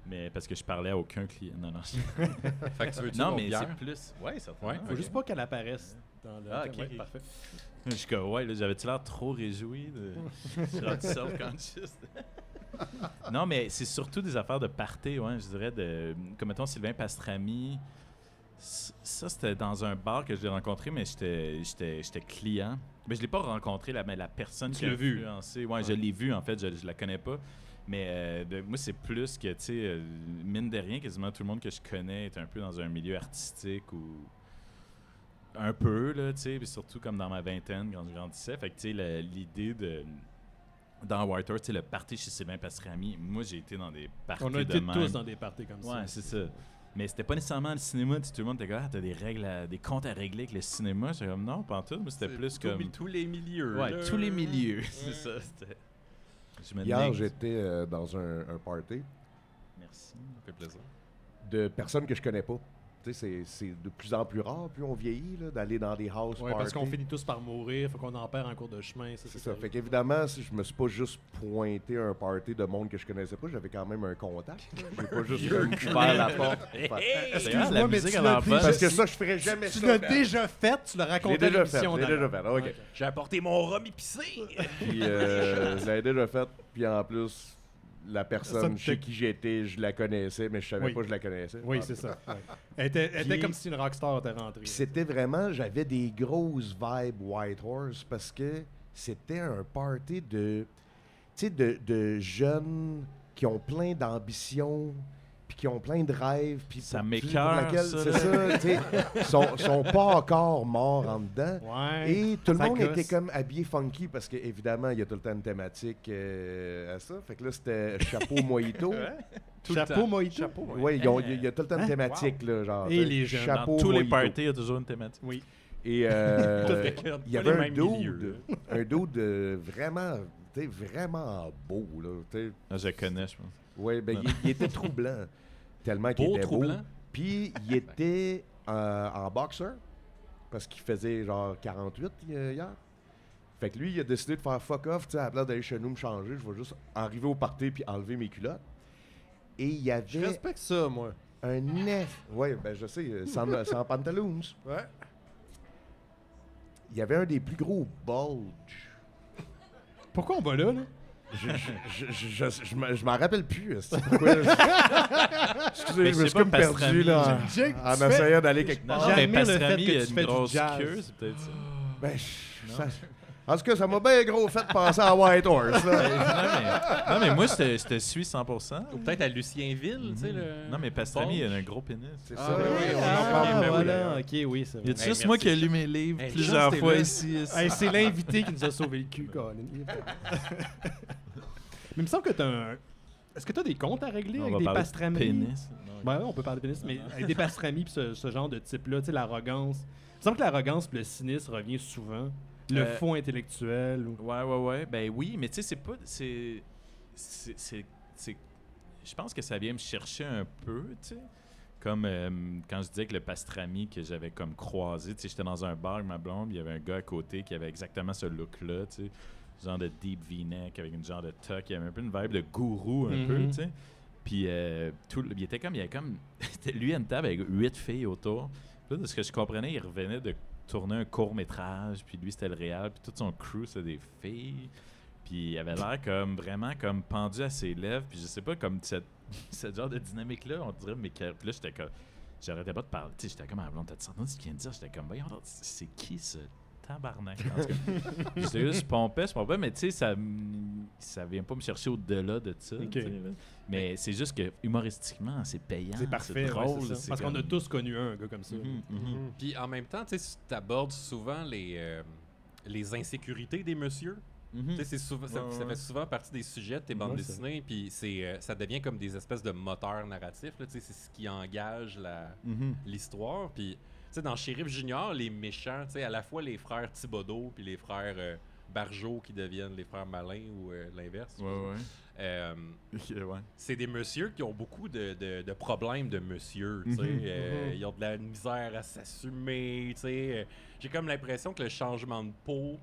Mais parce que je parlais à aucun client. Non, non. Fait que tu veux-tu non, une mais autre c'est bière? plus. Ouais, certainement. Ouais, Faut juste pas qu'elle apparaisse dans le... Ah, ok, Ouais, ok. parfait. Je suis comme, ouais, là, j'avais-tu l'air trop réjoui de. Je suis rendu self-conscious. Non, mais c'est surtout des affaires de party, ouais, je dirais. Comme mettons Sylvain Pastrami. Ça, c'était dans un bar que je l'ai rencontré, mais j'étais client. Mais je l'ai pas rencontré, mais la personne Tu qui a l'as vu. influencé. Ouais, je l'ai vu, en fait, je la connais pas. Mais moi, c'est plus que, tu sais, mine de rien, quasiment tout le monde que je connais est un peu dans un milieu artistique ou un peu, là, tu sais, puis surtout comme dans ma vingtaine, quand je grandissais. Fait que, tu sais, l'idée de... Dans White Horse, tu sais, le party chez Sylvain Pastrami, moi, j'ai été dans des parties On a de été même. tous dans des parties comme ça. Ouais, c'est ça. Mais c'était pas nécessairement le cinéma. Tu sais, tout le monde était comme, ah, t'as des règles, des comptes à régler avec le cinéma. J'étais comme, non, pas en tout. Moi, c'était plus comme... Tous les milieux. Ouais, là. tous les milieux. C'est ça, c'était... Je me Hier, nègre. j'étais dans un party Merci. Ça fait plaisir. de personnes que je connais pas. Tu sais, c'est de plus en plus rare, plus on vieillit, là, d'aller dans des house Ouais, parties. parce qu'on finit tous par mourir, faut qu'on en perd en cours de chemin. C'est ça. Fait qu'évidemment, si je me suis pas juste pointé à un party de monde que je connaissais pas, j'avais quand même un contact. J'ai pas juste comme ouvert la porte. Excuse-moi, la mais musique tu à l'as l'envers. Parce que ça, je ferais jamais Tu ça. l'as man. déjà fait, tu l'as Je l'ai raconté à déjà fait. l'émission. Je l'ai déjà d'ailleurs. fait. OK. J'ai apporté mon rhum épicé. Puis je l'ai déjà fait. Puis en plus, la Ça personne me chez fait- qui j'étais, je la connaissais, mais je savais Oui. pas que je la connaissais. Oui, c'est ça. Ouais. Elle était Puis- comme si une rockstar était rentrée. Puis c'était vraiment, j'avais des grosses vibes White Horse parce que c'était un party de, tu sais, de jeunes qui ont plein d'ambitions, puis qui ont plein de rêves, puis Ça pour m'écoeure, laquelle- ça, c'est là. ça, tu sais, sont pas encore morts en dedans. Ouais. Et tout le Ça monde gosse. était comme habillé funky parce qu'évidemment, il y a tout le temps une thématique à ça. Fait que là, c'était chapeau mojito. Tout le Chapeau temps. mojito. Oui, il y a tout le temps une thématique, là, genre. Et t'sais, les jeunes. chapeau Dans tous les mojito. parties, il y a toujours une thématique. Oui. Et il y avait un dude vraiment, tu sais, vraiment beau, là. Tu sais. Ah, je connais, je pense. Oui, ben il était troublant. Tellement qu'il était beau. Puis il était en boxer, parce qu'il faisait genre 48 hier. Fait que lui, il a décidé de faire fuck off, tu sais, à la place d'aller chez nous me changer, je vais juste arriver au party puis enlever mes culottes. Et il y avait... Je respecte ça, moi. Un nef. Oui, ben je sais, sans pantalons. Ouais. Il y avait un des plus gros bulges. Pourquoi on va là? Je m'en rappelle plus. Pourquoi? Excusez, je me suis comme perdu là, en essayant d'aller quelque part. Non, mais J'admire le fait Pastrami, que il a tu une fais du grosse jazz. queue, c'est peut-être ça. Ben, en tout cas, ça m'a bien gros fait penser à White Horse. Là. non, mais moi, je te suis 100%. Ou peut-être à Lucienville, tu sais. Non, mais Pastrami, il a un gros pénis. C'est Ah, ça. oui, oui, on on en en parle. parle. Voilà, ok, oui, c'est Y vrai. a juste moi qui ai lu mes livres plusieurs fois ici. Hey, c'est l'invité qui nous a sauvé le cul, Colin. Mais il me semble que t'as un... Est-ce que t'as des comptes à régler On avec va des parler de pastrami? pénis. Ouais, on peut parler de pénis, mais avec des pastramis pis ce genre de type-là, tu sais, l'arrogance. Il me semble que l'arrogance pis le cynisme revient souvent. Le faux intellectuel. Ou... Ouais. Ben oui, mais tu sais, c'est pas... C'est... Je pense que ça vient me chercher un peu, tu sais. Comme quand je disais que le pastrami que j'avais comme croisé, tu sais, j'étais dans un bar avec ma blonde, il y avait un gars à côté qui avait exactement ce look-là, tu sais. Genre de deep V-neck avec une genre de tuck, il y avait un peu une vibe de gourou un peu, tu sais. Puis il avait comme c'était lui à une table avec 8 filles autour. Puis là, de ce que je comprenais, il revenait de tourner un court-métrage, puis lui c'était le réal, puis tout son crew c'était des filles. Puis il avait l'air comme vraiment comme pendu à ses lèvres, puis je sais pas, comme cette genre de dynamique là, on dirait, mais puis là j'étais comme, j'arrêtais pas de parler, tu sais, j'étais comme à la blonde, t'as entendu ce qu'il vient de dire? J'étais comme, voyons, c'est qui ce tabarnak? En tout cas, j'étais juste pompé, mais tu sais, ça vient pas me chercher au-delà de ça. Ok. Tu sais, là. Mais c'est juste que humoristiquement, c'est payant, C'est parfait, c'est drôle. ouais, c'est ça. c'est Parce comme- qu'on a tous connu un gars comme ça. Puis en même temps, tu sais, tu abordes souvent les insécurités des messieurs. Tu sais, c'est souvent, ça fait souvent partie des sujets de tes bandes dessinées, puis ça devient comme des espèces de moteurs narratifs. Là, tu sais, c'est ce qui engage l'histoire. Puis, tu sais, dans Shérif Junior, les méchants, tu sais, à la fois les frères Thibodeau puis les frères Barjot qui deviennent les frères Malin ou l'inverse. C'est des messieurs qui ont beaucoup de problèmes de monsieur. Tu sais, ils ont de la misère à s'assumer. Tu sais, j'ai comme l'impression que le changement de peau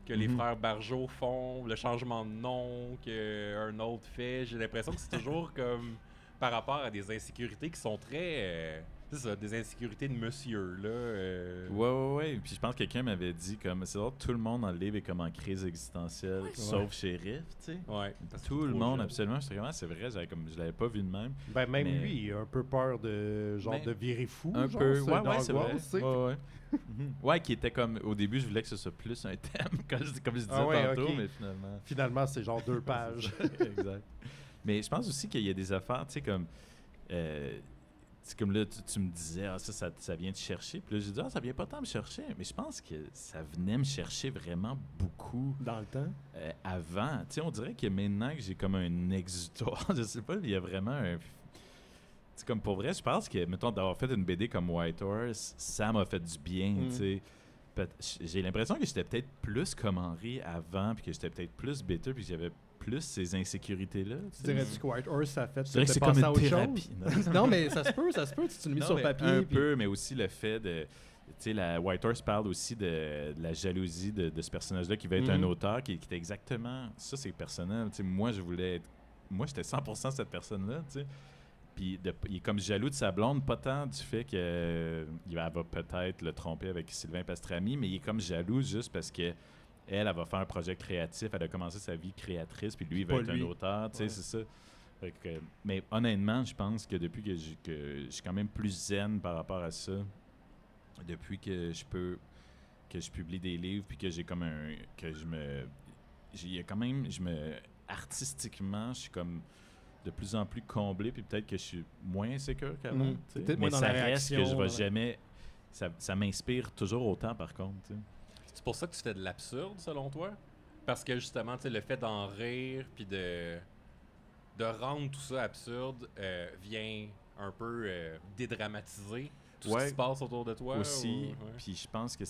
que les frères Barjot font, le changement de nom qu'un autre fait, j'ai l'impression que c'est toujours comme par rapport à des insécurités qui sont très... c'est ça, des insécurités de monsieur, là. Ouais. Puis je pense que quelqu'un m'avait dit comme c'est vrai, tout le monde dans le livre est comme en crise existentielle, sauf Shérif, tu sais. Ouais. Tout le monde, absolument. J'étais comme, c'est vrai, je l'avais pas vu de même. Ben, même Mais- lui, il a un peu peur de de virer fou. Un genre, peu, c'est ouais, c'est vrai. d'angoisse, tu sais. Ouais. Ouais, qui était comme, au début, je voulais que ce soit plus un thème, comme je disais tantôt, ok. mais finalement. Finalement, c'est genre 2 pages. Exact. Mais je pense aussi qu'il y a des affaires, tu sais, comme. C'est comme là, tu me disais, ça vient te chercher. Puis là, j'ai dit, ça vient pas tant me chercher. Mais je pense que ça venait me chercher vraiment beaucoup Dans le temps. avant. Tu sais, on dirait que maintenant que j'ai comme un exutoire, je sais pas, il y a vraiment un. C'est comme pour vrai, je pense que, mettons, d'avoir fait une BD comme White Horse, ça m'a fait du bien, tu sais. J'ai l'impression que j'étais peut-être plus comme Henri avant, puis que j'étais peut-être plus bitter, puis que j'avais plus ces insécurités-là. Tu dirais-tu que White Horse, ça a fait Je dirais que c'est te passer comme à une autre thérapie. chose? Non, mais ça se peut, si tu le mets Non, sur mais papier. un puis- peu, mais aussi le fait de... Tu sais, la White Horse parle aussi de la jalousie de ce personnage-là qui veut être un auteur, qui était exactement... Ça, c'est personnel. Tu sais, moi, moi, j'étais 100% cette personne-là, tu sais. Puis il est comme jaloux de sa blonde, pas tant du fait qu'elle va peut-être le tromper avec Sylvain Pastrami, mais il est comme jaloux juste parce que elle va faire un projet créatif, elle a commencé sa vie créatrice, puis lui, il va être un auteur, tu sais, c'est ça. Fait que, mais honnêtement, je pense que depuis que je suis quand même plus zen par rapport à ça, depuis que je publie des livres, puis que j'ai comme artistiquement, je suis comme de plus en plus comblé, puis peut-être que je suis moins insécure qu'avant. tu sais. Peut-être Mais moins dans ça la reste que je réaction, vais ouais. jamais... Ça m'inspire toujours autant, par contre. tu sais. C'est pour ça que tu fais de l'absurde, selon toi? Parce que justement, tu sais, le fait d'en rire puis de rendre tout ça absurde vient un peu dédramatiser tout ce qui se passe autour de toi. Aussi, ou- ouais. puis je pense que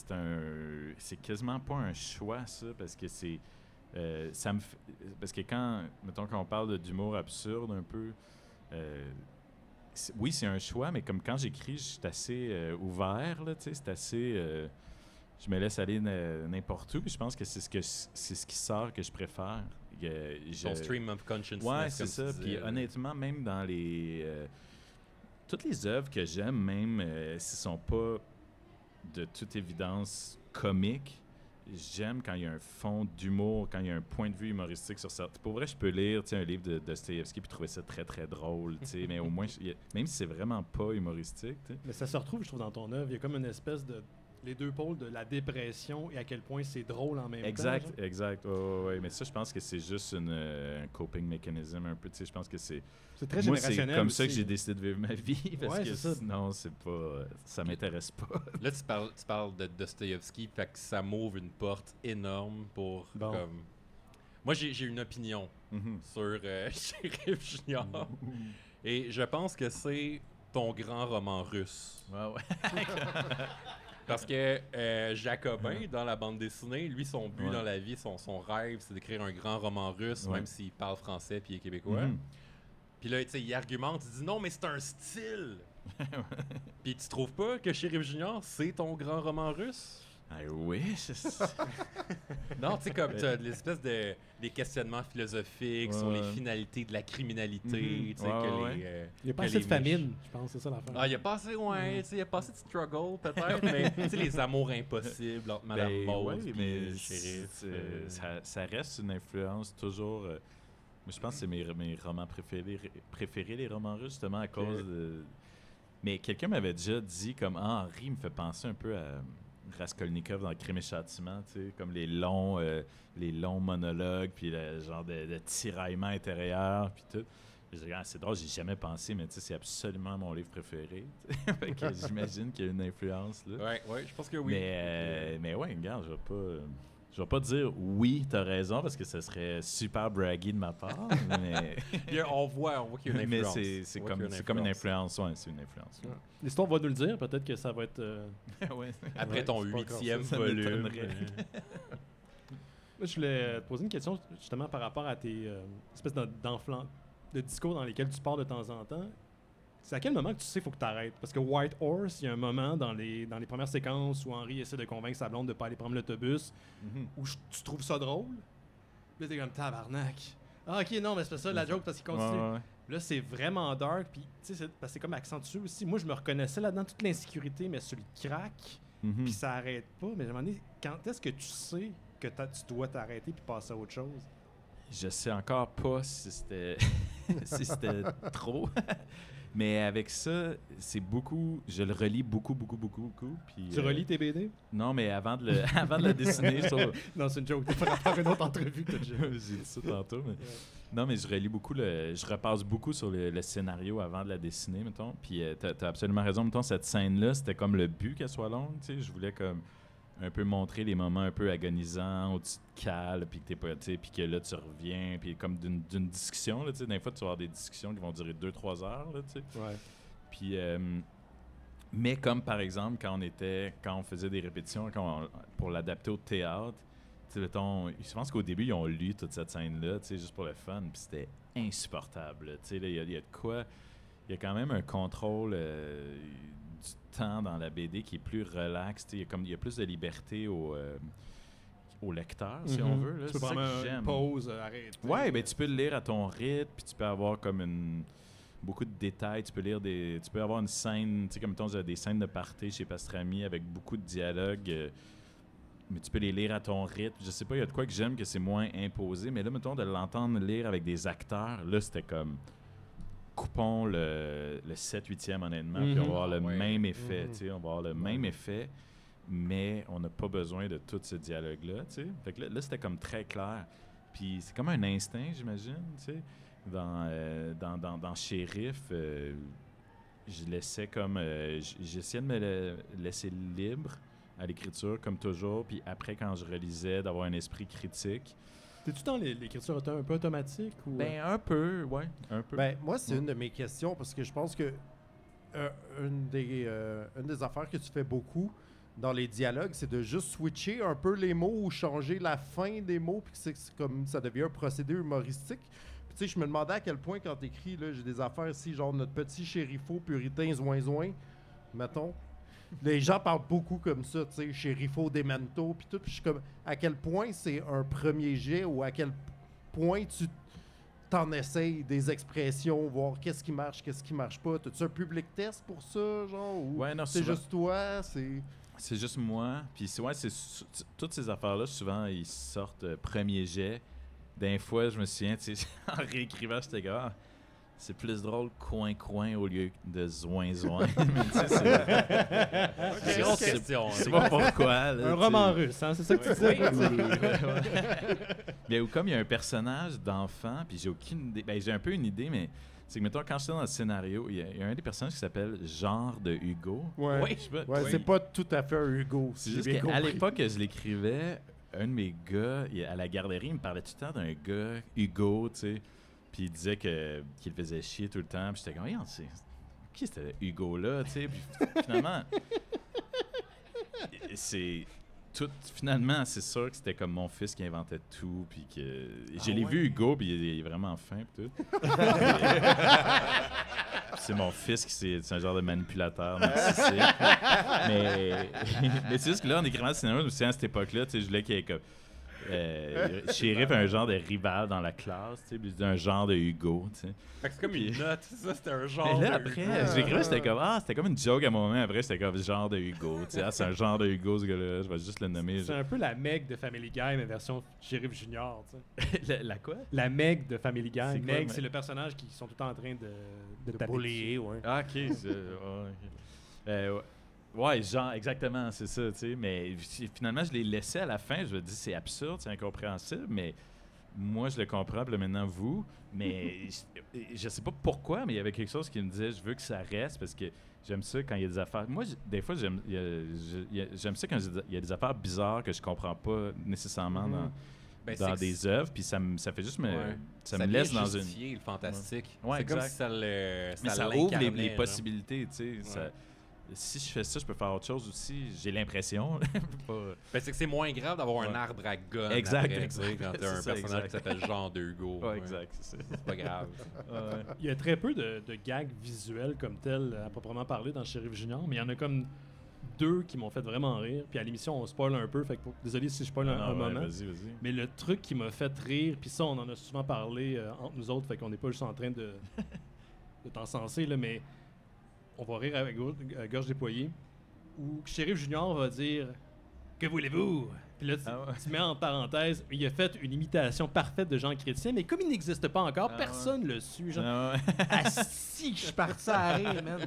c'est quasiment pas un choix, ça, parce que c'est ça me parce que quand on parle d'humour absurde un peu, oui, c'est un choix, mais comme quand j'écris, je suis assez ouvert, là, tu sais, c'est assez... je me laisse aller n'importe où, puis je pense que c'est ce qui sort que je préfère. Ton stream of consciousness. Ouais, c'est ça. Puis honnêtement, même dans toutes les œuvres que j'aime, même si ne sont pas de toute évidence comiques, j'aime quand il y a un fond d'humour, quand il y a un point de vue humoristique sur ça. Pour vrai, je peux lire un livre de Dostoïevski puis trouver ça très, très drôle, mais au moins, même si c'est vraiment pas humoristique. T'sais. Mais ça se retrouve, je trouve, dans ton œuvre. Il y a comme une espèce de... les deux pôles de la dépression et à quel point c'est drôle en même temps. Exact. Ouais. Mais ça, je pense que c'est juste un coping mechanism un peu. Je pense que c'est très générationnel. C'est comme aussi. ça que j'ai décidé de vivre ma vie parce que ça. sinon, c'est pas, ça m'intéresse pas. Là, tu parles de Dostoïevski, fait que ça m'ouvre une porte énorme pour comme... Moi, j'ai une opinion sur Shérif Junior. Et je pense que c'est ton grand roman russe. Ouais. Parce que Jacobin, dans la bande dessinée, lui, son but dans la vie, son rêve, c'est d'écrire un grand roman russe, même s'il parle français puis il est québécois. Puis là, tu sais, il argumente, il dit non, mais c'est un style. Puis tu trouves pas que Shérif Junior, c'est ton grand roman russe? Oui. Non, tu sais, comme tu as l'espèce de des questionnements philosophiques sur les finalités de la criminalité. Tu sais, il n'y a pas assez de famine, je pense, c'est ça l'affaire. Ah, il y a pas assez, il y a pas assez de struggle, peut-être, mais tu sais, les amours impossibles entre Madame Maud et le shérif. Ça reste une influence toujours. Moi, je pense que c'est mes romans préférés, les romans russes, justement, à cause de. Mais quelqu'un m'avait déjà dit, comme Henri me fait penser un peu à Raskolnikov dans Crime et Châtiment, tu sais, comme les longs monologues, puis le genre de tiraillement intérieur, puis tout. C'est drôle, j'y ai jamais pensé, mais tu sais, c'est absolument mon livre préféré. Fait que j'imagine qu'il y a une influence là. Ouais, je pense que oui. Mais ouais, regarde, je vais pas dire oui, t'as raison, parce que ce serait super braggy de ma part. Mais on voit qu'il y a une influence. Mais c'est comme une influence, ouais, c'est une influence. Ouais. L'histoire va nous le dire, peut-être que ça va être... Après ton 8e volume. Moi, je voulais te poser une question, justement, par rapport à tes espèces de discours dans lesquels tu pars de temps en temps. C'est à quel moment que tu sais qu'il faut que tu arrêtes? Parce que White Horse, il y a un moment dans les premières séquences où Henry essaie de convaincre sa blonde de ne pas aller prendre l'autobus, où tu trouves ça drôle. Là, t'es comme tabarnak. Ah, ok, non, mais c'est pas ça la joke parce qu'il continue. Ouais. Là, c'est vraiment dark. Puis, tu sais, parce que c'est comme accentué aussi. Moi, je me reconnaissais là-dedans, toute l'insécurité, mais sur le crack. Puis ça arrête pas. Mais à un moment donné, quand est-ce que tu sais que tu dois t'arrêter puis passer à autre chose? Je sais encore pas si c'était trop. Mais avec ça, c'est beaucoup... Je le relis beaucoup. Puis, tu relis tes BD? Non, mais avant de le dessiner, je trouve... Non, c'est une joke. Tu vas faire une autre entrevue que j'ai dit ça tantôt. Mais... Non, mais je relis beaucoup... Je repasse beaucoup sur le scénario avant de la dessiner, mettons. Puis t'as absolument raison. Mettons, cette scène-là, c'était comme le but qu'elle soit longue. Tu sais, je voulais comme un peu montrer les moments un peu agonisants où tu te cales, puis que t'es pas, puis que là, tu reviens, puis comme d'une discussion, là, tu sais, des fois, tu vas avoir des discussions qui vont durer 2-3 heures, là, tu sais. Ouais. Puis, mais comme, par exemple, quand on faisait des répétitions, pour l'adapter au théâtre, tu sais, mettons, je pense qu'au début, ils ont lu toute cette scène-là, tu sais, juste pour le fun, puis c'était insupportable, tu sais, il y a de quoi... Il y a quand même un contrôle... du temps dans la BD qui est plus relax. Il y a plus de liberté au lecteur, si on veut. Là. Tu peux prendre une pause, arrête. Ouais, ben tu peux le lire à ton rythme, puis tu peux avoir comme beaucoup de détails. Tu peux avoir une scène, tu sais, comme mettons, des scènes de party chez Pastrami avec beaucoup de dialogues, mais tu peux les lire à ton rythme. Je sais pas, il y a de quoi que j'aime que c'est moins imposé, mais là, mettons, de l'entendre lire avec des acteurs, là, c'était comme... coupons le 7/8e honnêtement, puis on va avoir le même effet, tu sais, on va avoir le même effet, mais on n'a pas besoin de tout ce dialogue-là, tu sais. Fait que là, c'était comme très clair. Puis c'est comme un instinct, j'imagine, tu sais. Dans Shérif, je laissais comme... j'essayais de me laisser libre à l'écriture, comme toujours, puis après, quand je relisais, d'avoir un esprit critique. T'es-tu dans l'écriture un peu automatique? Ou... Ben, un peu, ouais. Un peu. Ben, moi, c'est une de mes questions, parce que je pense que une des affaires que tu fais beaucoup dans les dialogues, c'est de juste switcher un peu les mots ou changer la fin des mots, puis que c'est comme ça devient un procédé humoristique. Puis tu sais, je me demandais à quel point quand t'écris, là, j'ai des affaires ici, genre notre petit chérifo puritain zoin, mettons. Les gens parlent beaucoup comme ça, tu sais, chérifo demento, puis tout. Puis je suis comme, à quel point c'est un premier jet ou à quel point tu t'en essayes des expressions, voir qu'est-ce qui marche pas. T'as-tu un public test pour ça, genre? Ou Ouais, non, c'est souvent- juste toi, c'est... C'est juste moi. Puis toutes ces affaires-là, souvent, ils sortent premier jet. D'un fois, je me souviens, tu sais, en réécrivant, j'étais comme, ah, c'est plus drôle coin-coin au lieu de zoin-zoin. Mais tu sais, C'est une autre question. c'est pas pourquoi. là, Un tu roman sais. russe, hein? C'est ça que tu disais? Mais ou comme il y a un personnage d'enfant, puis j'ai aucune idée. Ben, j'ai un peu une idée, mais c'est que, mettons, quand j'étais dans le scénario, il y a un des personnages qui s'appelle Genre de Hugo. Ouais, Oui. Je sais pas, ouais oui. c'est pas tout à fait un Hugo. C'est j'ai juste bien qu'à compris. l'époque que je l'écrivais, un de mes gars, à la garderie, il me parlait tout le temps d'un gars, Hugo, tu sais. Puis il disait qu'il faisait chier tout le temps. Puis j'étais comme, regarde, qui c'était Hugo-là, tu sais. Puis finalement, finalement, c'est sûr que c'était comme mon fils qui inventait tout. Puis que. Je l'ai vu, Hugo, puis il est vraiment fin, puis tout. C'est mon fils c'est un genre de manipulateur narcissique. mais c'est juste que là, en écrivant le scénario, je me souviens à cette époque-là, tu sais, je voulais qu'il y ait comme. Shérif un genre de rival dans la classe, tu sais, puis un genre de Hugo, tu sais. Fait que c'est comme une note, ça, c'était un genre. Mais là, de après, Hugo. je l'écrivais, c'était comme une joke à un moment. Après, c'était comme genre de Hugo, tu sais. Ah, c'est un genre de Hugo, ce gars-là, je vais juste le nommer. C'est un peu la Meg de Family Guy, mais version Sheriff Junior, tu sais. La quoi? La Meg de Family Guy. C'est quoi, Meg, mais- c'est le personnage qui sont tout le temps en train de De taper bullier, ouais. Ah, ok. Ouais, genre, exactement, c'est ça, tu sais. Mais finalement, je l'ai laissé à la fin. Je me dis, c'est absurde, c'est incompréhensible, mais moi, je le comprends, puis là, maintenant, vous. Mais je sais pas pourquoi, mais il y avait quelque chose qui me disait, je veux que ça reste, parce que j'aime ça quand il y a des affaires. Moi, des fois, j'aime ça quand il y a des affaires bizarres que je comprends pas nécessairement Ben, dans c'est des œuvres, puis ça fait juste me. Ouais. Ça me vient laisse dans une. justifier le fantastique. Ouais, c'est comme exact. si ça le. Mais ça ouvre l'incarnait, les genre. possibilités, tu sais. Ça- si je fais ça, je peux faire autre chose aussi. J'ai l'impression. Pas- Ben, c'est que c'est moins grave d'avoir un Ouais. arbre à gun. Exact, après, exact. tu sais, quand t'as un C'est ça, personnage qui exact. s'appelle Jean de Hugo. Ouais, exact, c'est ça. C'est pas grave. Il y a très peu de gags visuels comme tel à proprement parler dans Sheriff Junior, mais il y en a comme 2 qui m'ont fait vraiment rire. Puis à l'émission, on spoil un peu, fait que désolé si je spoil un Non, ouais, moment. Vas-y. Mais le truc qui m'a fait rire, puis ça, on en a souvent parlé entre nous autres, fait qu'on n'est pas juste en train de t'encenser, là, mais on va rire avec gorge déployée, où Sheriff Junior va dire « Que voulez-vous? » Puis là, tu mets en parenthèse, il a fait une imitation parfaite de Jean Chrétien, mais comme il n'existe pas encore, personne ne le suit. Genre, Ah ouais. si je suis parti à rire, man.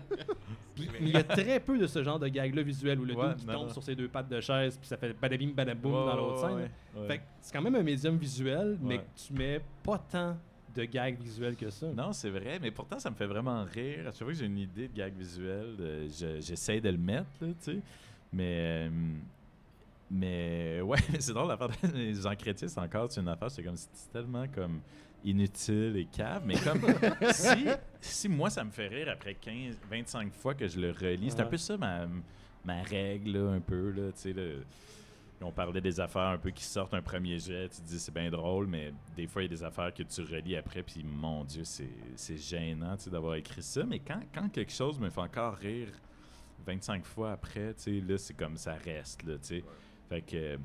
Puis, mais il y a très peu de ce genre de gag-là visuel où le Ouais, dude qui non, tombe non. sur ses 2 pattes de chaise, puis ça fait badabim badaboum Ouais, dans l'autre scène. ouais. Fait que c'est quand même un médium visuel, mais Ouais. que tu mets pas tant de gags visuels que ça. Non, c'est vrai, mais pourtant, ça me fait vraiment rire. À chaque fois que j'ai une idée de gag visuel, j'essaie de le mettre, là, tu sais. Mais ouais, c'est drôle, l'affaire de Jean Chrétien, c'est encore une affaire, c'est comme, c'est tellement comme inutile et cave, mais comme, si moi, ça me fait rire après 25 fois que je le relis, c'est un peu ça ma règle, là, un peu, là, tu sais, on parlait des affaires un peu qui sortent un premier jet, tu te dis c'est bien drôle, mais des fois, il y a des affaires que tu relis après, puis mon Dieu, c'est gênant, tu sais, d'avoir écrit ça, mais quand quelque chose me fait encore rire 25 fois après, tu sais, là, c'est comme ça reste, là, tu sais. Fait que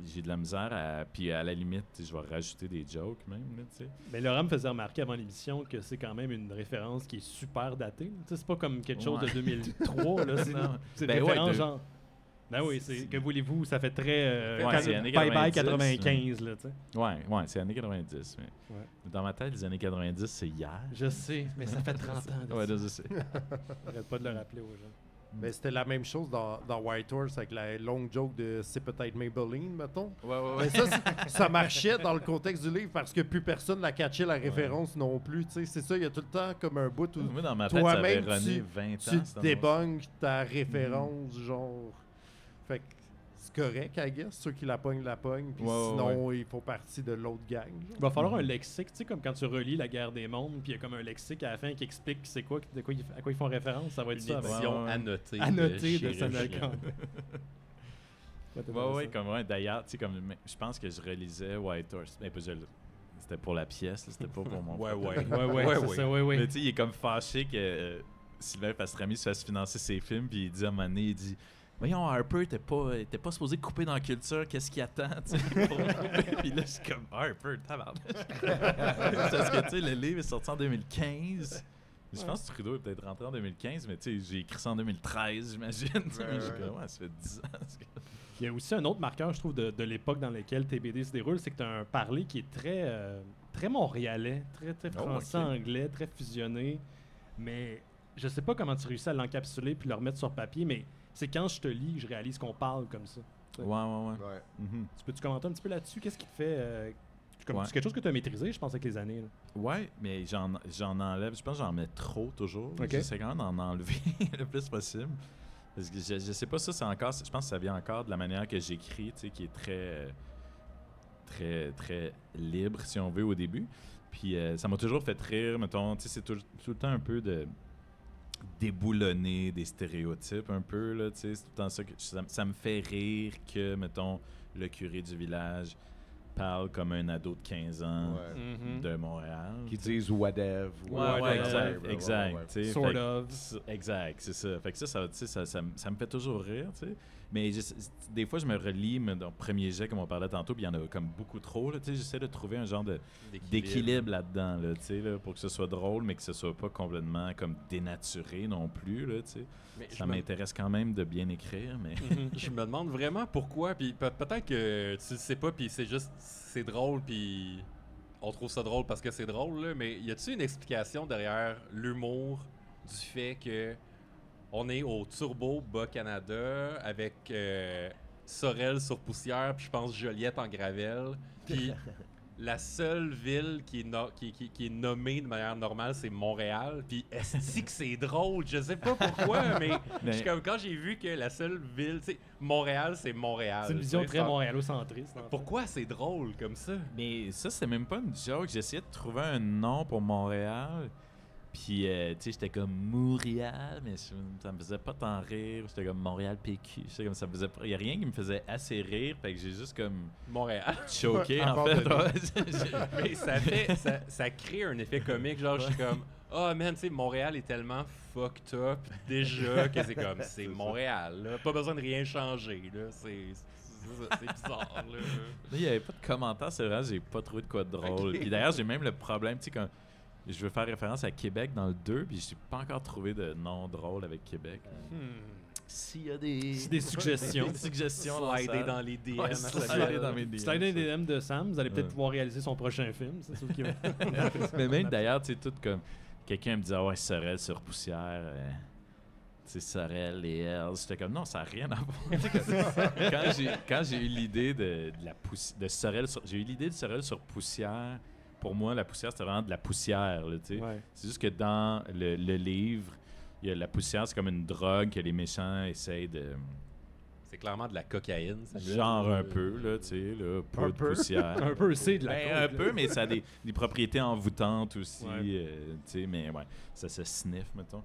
j'ai de la misère puis à la limite, je vais rajouter des jokes même, là, tu sais. Mais Laurent me faisait remarquer avant l'émission que c'est quand même une référence qui est super datée. Tu sais, c'est pas comme quelque chose de 2003, là. C'est Ben une ouais, référence genre... Ben oui, que voulez-vous, ça fait très... Ouais, c'est années bye-bye 90, 95, là, tu sais. Ouais, c'est années 90. Mais Ouais. dans ma tête, les années 90, c'est hier. Je sais, mais ça fait 30 ans. de Ouais, ça. je sais. J'arrête pas de le rappeler aux gens. Mais c'était la même chose dans White Horse avec la longue joke de c'est peut-être Maybelline, mettons. Ouais. Mais ça marchait dans le contexte du livre parce que plus personne n'a catché la référence non plus. Tu sais, c'est ça, il y a tout le temps comme un bout où Moi, dans ma tête, ça avait toi-même runné 20 ans. tu c'était débunks ta référence, genre. Fait que c'est correct, I guess. Ceux qui la pognent, puis Ouais, sinon, ils font partie de l'autre gang. genre. Il va falloir un lexique, tu sais, comme quand tu relis La Guerre des Mondes, puis il y a comme un lexique à la fin qui explique c'est quoi, à quoi ils font référence. Ça va être Une ça. avec- édition Ouais. annotée. Annoté de Sheriff Samuel Junior. Campbell. Ouais, comme d'ailleurs, tu sais, comme je pense que je relisais White Horse. Mais c'était pour la pièce, c'était pas pour mon Ouais, Mais tu sais, il est comme fâché que Sylvain Pastrami se fasse financer ses films, puis il dit à un moment donné, il dit voyons, Harper, t'es pas supposé couper dans la culture, qu'est-ce qu'il attend, tu sais, pour puis là, je suis comme Harper, tabarnak. Parce que, tu sais, le livre est sorti en 2015. Je pense que Trudeau est peut-être rentré en 2015, mais tu sais, j'ai écrit ça en 2013, j'imagine. Ça fait 10 ans. Il y a aussi un autre marqueur, je trouve, de l'époque dans laquelle tes BD se déroulent, c'est que tu as un parler qui est très montréalais, très français-anglais, très fusionné. Mais je sais pas comment tu réussis à l'encapsuler puis le remettre sur papier, mais c'est quand je te lis, je réalise qu'on parle comme ça. Ouais. Mm-hmm. Tu commenter un petit peu là-dessus? Qu'est-ce qui te fait... C'est quelque chose que tu as maîtrisé, je pense, avec les années. Là. Ouais, mais j'en enlève. Je pense que j'en mets trop toujours. Okay. J'essaie quand même d'en enlever le plus possible. Parce que je sais pas, ça c'est encore... Je pense que ça vient encore de la manière que j'écris, tu sais, qui est très libre, si on veut, au début. Puis ça m'a toujours fait rire, mettons, tu sais, c'est tout le temps un peu de déboulonner des stéréotypes un peu, là, tu sais, c'est tout le temps ça que ça me fait rire que, mettons, le curé du village parle comme un ado de 15 ans de Montréal. Qui disent whatever. Exact. Sort of. Exact, c'est ça. Fait que ça me fait toujours rire, tu sais. Mais des fois, je me relis dans le premier jet, comme on parlait tantôt, puis il y en a comme beaucoup trop. Là, j'essaie de trouver un genre d'équilibre là-dedans, là, pour que ce soit drôle, mais que ce soit pas complètement comme dénaturé non plus. Là, ça m'intéresse quand même de bien écrire. Mais je me demande vraiment pourquoi. Puis peut-être que tu le sais pas, puis c'est drôle, puis on trouve ça drôle parce que c'est drôle. Là, mais y a-t-il une explication derrière l'humour du fait que on est au Turbo Bas-Canada avec Sorel sur Poussière, puis je pense Joliette en Gravelle. Puis la seule ville qui est nommée de manière normale, c'est Montréal. Puis est-ce que c'est drôle? Je sais pas pourquoi, mais quand j'ai vu que la seule ville, tu sais, Montréal, c'est Montréal. C'est une vision très montréalocentriste. Pourquoi c'est drôle comme ça? Mais ça, c'est même pas une joke. J'essayais de trouver un nom pour Montréal. Puis, tu sais, j'étais comme Montréal, mais ça me faisait pas tant rire. J'étais comme Montréal PQ. J'étais comme ça faisait. Il y a rien qui me faisait assez rire, fait que j'ai juste comme Montréal choqué en fait. Mais ça crée un effet comique, genre je suis comme man, tu sais, Montréal est tellement fucked up déjà que c'est comme c'est Montréal, là. Pas besoin de rien changer, là. C'est bizarre, là. Il y avait pas de commentaires, c'est vrai, j'ai pas trouvé de quoi de drôle. Puis d'ailleurs, j'ai même le problème, tu sais, quand je veux faire référence à Québec dans le 2, puis j'ai pas encore trouvé de nom drôle avec Québec. S'il y a des suggestions. Des suggestions, slider dans les DM. Slider dans mes DM. Slider dans les DM de Sam, vous allez peut-être pouvoir réaliser son prochain film. C'est sûr qu'il va. Mais même d'ailleurs, tu sais, tout comme quelqu'un me dit ouais, Sorel sur Poussière. Tu sais, Sorel et elle. J'étais comme non, ça n'a rien à voir. Quand j'ai eu l'idée de Sorel, j'ai eu l'idée de Sorel sur Poussière. Pour moi, la poussière, c'était vraiment de la poussière. Là, c'est juste que dans le livre, il y a la poussière, c'est comme une drogue que les méchants essayent de... C'est clairement de la cocaïne. Genre un peu, là, tu sais, peu de poussière. Un peu, c'est de la coke. Un peu, mais ça a des propriétés envoûtantes aussi. Tu sais, mais ouais, ça se sniffe, mettons.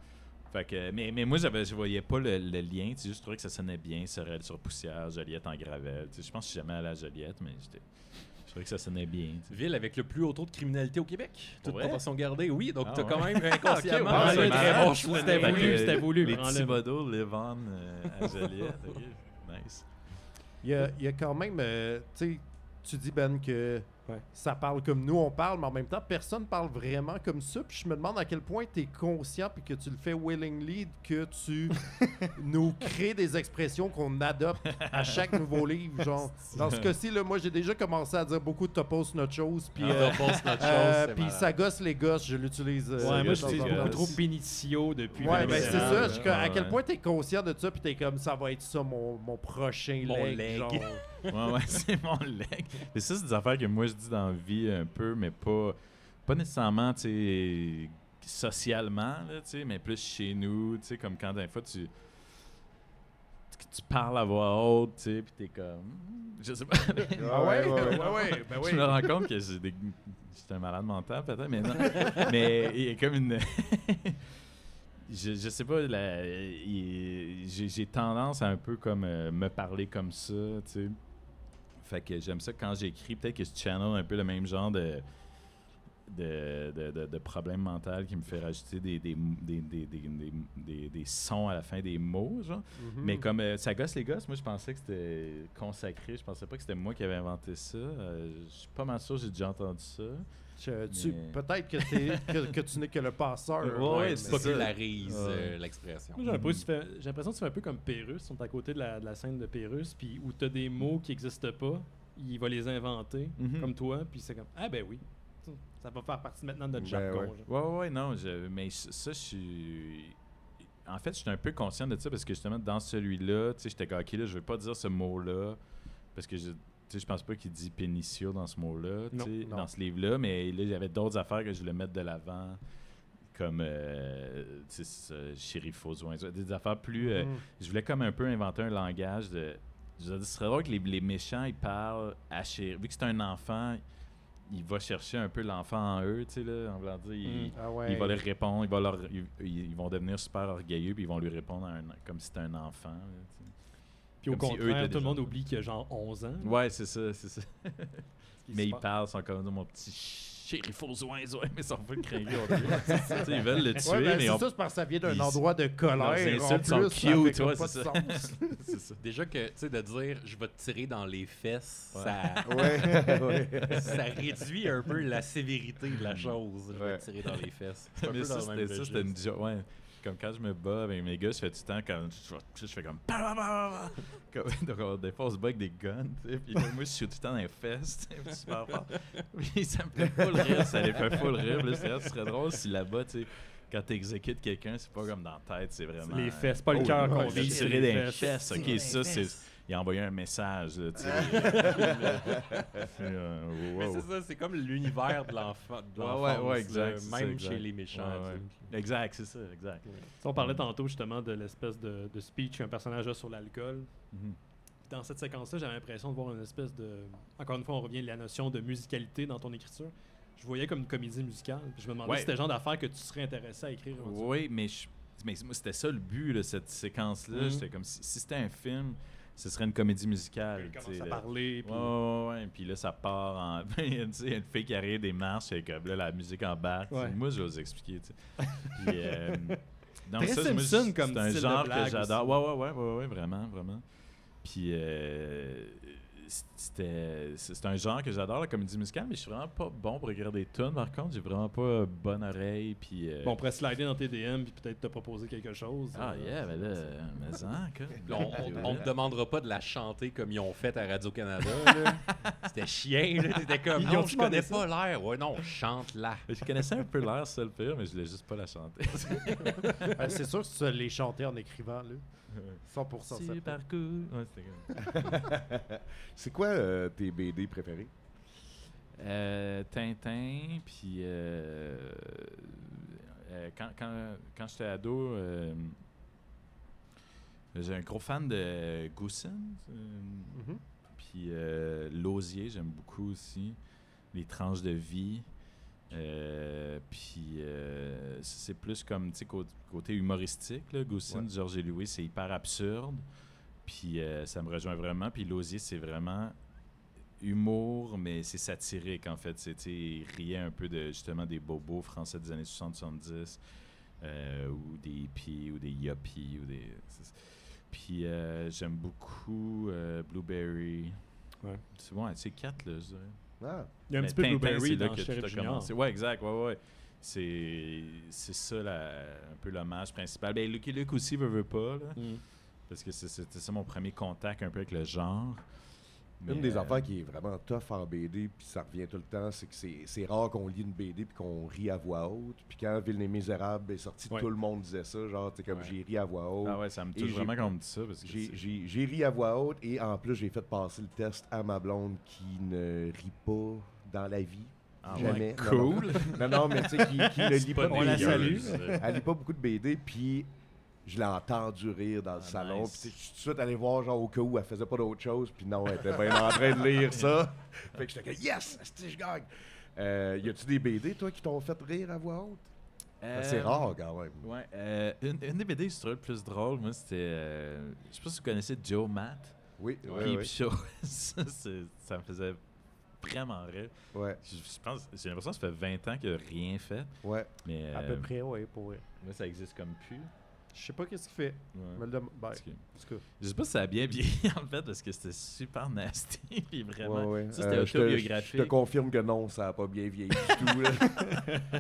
Fait que, mais moi, je voyais pas le lien. Je trouvais que ça sonnait bien, Sorel sur Poussière, Joliette en Gravelle. Je pense que je suis jamais allé à Joliette, mais je trouvais que ça sonnait bien. Ville avec le plus haut taux de criminalité au Québec. Toute proportion gardée, oui. Donc, t'as ouais. quand même inconsciemment c'est très bon choix. C'était voulu. Les Thibodeau live on à Joliette. Okay. Nice. Il y a quand même... tu sais, tu dis, Ben, que ça parle comme nous, on parle, mais en même temps, personne parle vraiment comme ça. Puis je me demande à quel point tu es conscient puis que tu le fais willingly, que tu nous crées des expressions qu'on adopte à chaque nouveau livre. Genre, dans ce cas-ci, là, moi, j'ai déjà commencé à dire beaucoup de topos notre chose. Puis ça gosse les gosses, je l'utilise. Moi, j'utilise beaucoup trop Benicio depuis. Ouais, ben c'est ça. À quel point tu es conscient de ça, puis tu es comme, ça va être ça, mon prochain leg. Genre. Ouais, c'est mon leg. Mais ça, c'est des affaires que moi, je dis dans la vie un peu, mais pas nécessairement, tu sais, socialement, là, tu sais, mais plus chez nous, tu sais, comme quand des fois tu parles à voix haute, tu sais, puis t'es comme... Je sais pas. Je me rends compte que j'étais un malade mental, peut-être, mais non. Mais il y a comme une... je sais pas, j'ai tendance à un peu comme me parler comme ça, tu sais. Fait que j'aime ça quand j'écris, peut-être que je channel un peu le même genre de problème mental qui me fait rajouter des sons à la fin des mots, genre. Mais comme ça gosse les gosses, moi je pensais que c'était consacré, je pensais pas que c'était moi qui avais inventé ça. Je suis pas mal sûr que j'ai déjà entendu ça. Peut-être que tu n'es que le passeur. Ouais, tu popularises l'expression. J'ai l'impression que tu fais un peu comme Pérus, on est à côté de la scène de Pérus, puis où tu as des mots qui n'existent pas, il va les inventer, comme toi, puis c'est comme, ah ben oui, ça va faire partie maintenant de notre jargon. Ouais, non, mais ça, je suis... En fait, je suis un peu conscient de ça, parce que justement, dans celui-là, tu sais, j'étais comme, OK, là, je veux pas dire ce mot-là, parce que je pense pas qu'il dit pénicio dans ce mot-là, dans ce livre-là, mais là, il y avait d'autres affaires que je voulais mettre de l'avant, comme chérifauxoin, des affaires plus... je voulais comme un peu inventer un langage de... ce serait drôle que les méchants, ils parlent à vu que c'est un enfant, il va chercher un peu l'enfant en eux, tu sais, là, en voulant dire, il va leur répondre, ils vont devenir super orgueilleux, puis ils vont lui répondre comme si c'était un enfant, là, puis au contraire, tout le monde oublie qu'il a genre 11 ans. Ouais, c'est ça. Mais ils parlent, ils sont comme mon petit chérifauxoin, mais ils sont pas craqués. Ils veulent le tuer, mais c'est ça, parce que ça vient d'un endroit de colère. Les insultes sont cute, toi, c'est ça. C'est ça. Déjà que, tu sais, de dire « je vais te tirer dans les fesses », ça réduit un peu la sévérité de la chose. Je vais te tirer dans les fesses. Mais ça, c'était une joke. Ouais. Comme quand je me bats avec mes gars, je fais tout le temps comme je fais comme donc des fois on se bat avec des guns, puis moi je suis tout le temps dans les fesses, super fort. Puis ça me fait full rire, ça les fait full rire. Là, ce serait drôle si là-bas, tu sais, quand tu exécutes quelqu'un, c'est pas comme dans la tête, c'est vraiment les fesses, pas le cœur qu'on vit. Tirer des fesses, ok, ça c'est... Il a envoyé un message. Là, Mais c'est ça, c'est comme l'univers de l'enfant. Ouais, exact. Même chez les méchants. Exact, c'est ça, exact. On parlait tantôt justement de l'espèce de speech qu'un personnage a sur l'alcool. Dans cette séquence-là, j'avais l'impression de voir une espèce de... Encore une fois, on revient à la notion de musicalité dans ton écriture. Je voyais comme une comédie musicale. Je me demandais si c'était le genre d'affaire que tu serais intéressé à écrire. Oui, mais moi, c'était ça le but, là, cette séquence-là. J'étais comme si c'était un film... Ce serait une comédie musicale. Il commence à parler. Puis... Ouais. Puis là, ça part en... Il y a une fille qui arrive des marches et comme là, la musique embarque. Ouais. Moi, je vais vous expliquer. Puis, donc ça, Simpson, comme c'est un genre que j'adore. Ouais, vraiment. Puis c'est un genre que j'adore, la comédie musicale, mais je suis vraiment pas bon pour écrire des tunes. Par contre, j'ai vraiment pas bonne oreille. Puis, on pourrait slider dans tes DM puis peut-être te proposer quelque chose. Ah, ben là, on te demandera pas de la chanter comme ils ont fait à Radio-Canada. C'était chien. C'était comme, non, je connais pas l'air. Ouais, non, chante-la. Je connaissais un peu l'air, c'est le pire, mais je voulais juste pas la chanter. C'est sûr que tu vas les chanter en écrivant, là. 100% c'est par coup. Ouais, c'est quoi tes BD préférés? Tintin, puis quand j'étais ado, j'ai un gros fan de Goosen, puis Lausier, j'aime beaucoup aussi. Les tranches de vie. Puis c'est plus comme, tu sais, côté humoristique, là, Goosen, Georges et Louis, c'est hyper absurde, puis ça me rejoint vraiment. Puis Lausier, c'est vraiment humour, mais c'est satirique, en fait. Il riait un peu de, justement, des bobos français des années 60-70, ou des hippies, ou des yuppies, puis j'aime beaucoup Blueberry. C'est bon, c'est 4, là, je dirais. Ah. Il y a un petit peu de Blueberry dans Sheriff Junior. Ouais, exact, ouais. C'est ça, un peu l'hommage principal. Ben, Lucky Luke aussi veut pas, là. Parce que c'était ça mon premier contact un peu avec le genre. Mais une des affaires qui est vraiment tough en BD, puis ça revient tout le temps, c'est que c'est rare qu'on lit une BD puis qu'on rit à voix haute. Puis quand Ville des Misérables est sorti, tout le monde disait ça, genre, tu sais, comme j'ai ri à voix haute. Ah ouais, ça me touche vraiment quand on me dit ça. J'ai ri à voix haute et en plus, j'ai fait passer le test à ma blonde qui ne rit pas dans la vie. Jamais. Cool. Non, mais tu sais, qui ne lit pas de BD. On la salue. Elle lit pas beaucoup de BD, puis je l'ai entendu rire dans le salon. Nice. Puis je suis tout de suite allé voir, genre, au cas où elle faisait pas d'autre chose. Puis non, elle était bien en train de lire ça. Fait que j'étais comme, yes, je gagne. Y a-tu des BD, toi, qui t'ont fait rire à voix haute? C'est rare quand même. Ouais. Une des BD que je trouvais le plus drôle, moi, c'était. Je sais pas si vous connaissez Joe Matt. Oui, Peep Show. Ça me faisait vraiment rire. Ouais. Je pense, j'ai l'impression que ça fait 20 ans qu'il n'a rien fait. Ouais. Mais, À peu près, oui, pour vrai. Là, ça existe comme plus. Je sais pas qu'est-ce qu'il fait. Ouais. Ben, Parce que- en tout cas. Je sais pas si ça a bien vieilli, en fait, parce que c'était super nasty. Puis vraiment. Ouais. Ça, c'était Je autobiographique. te confirme que non, ça n'a pas bien vieilli du tout. Là.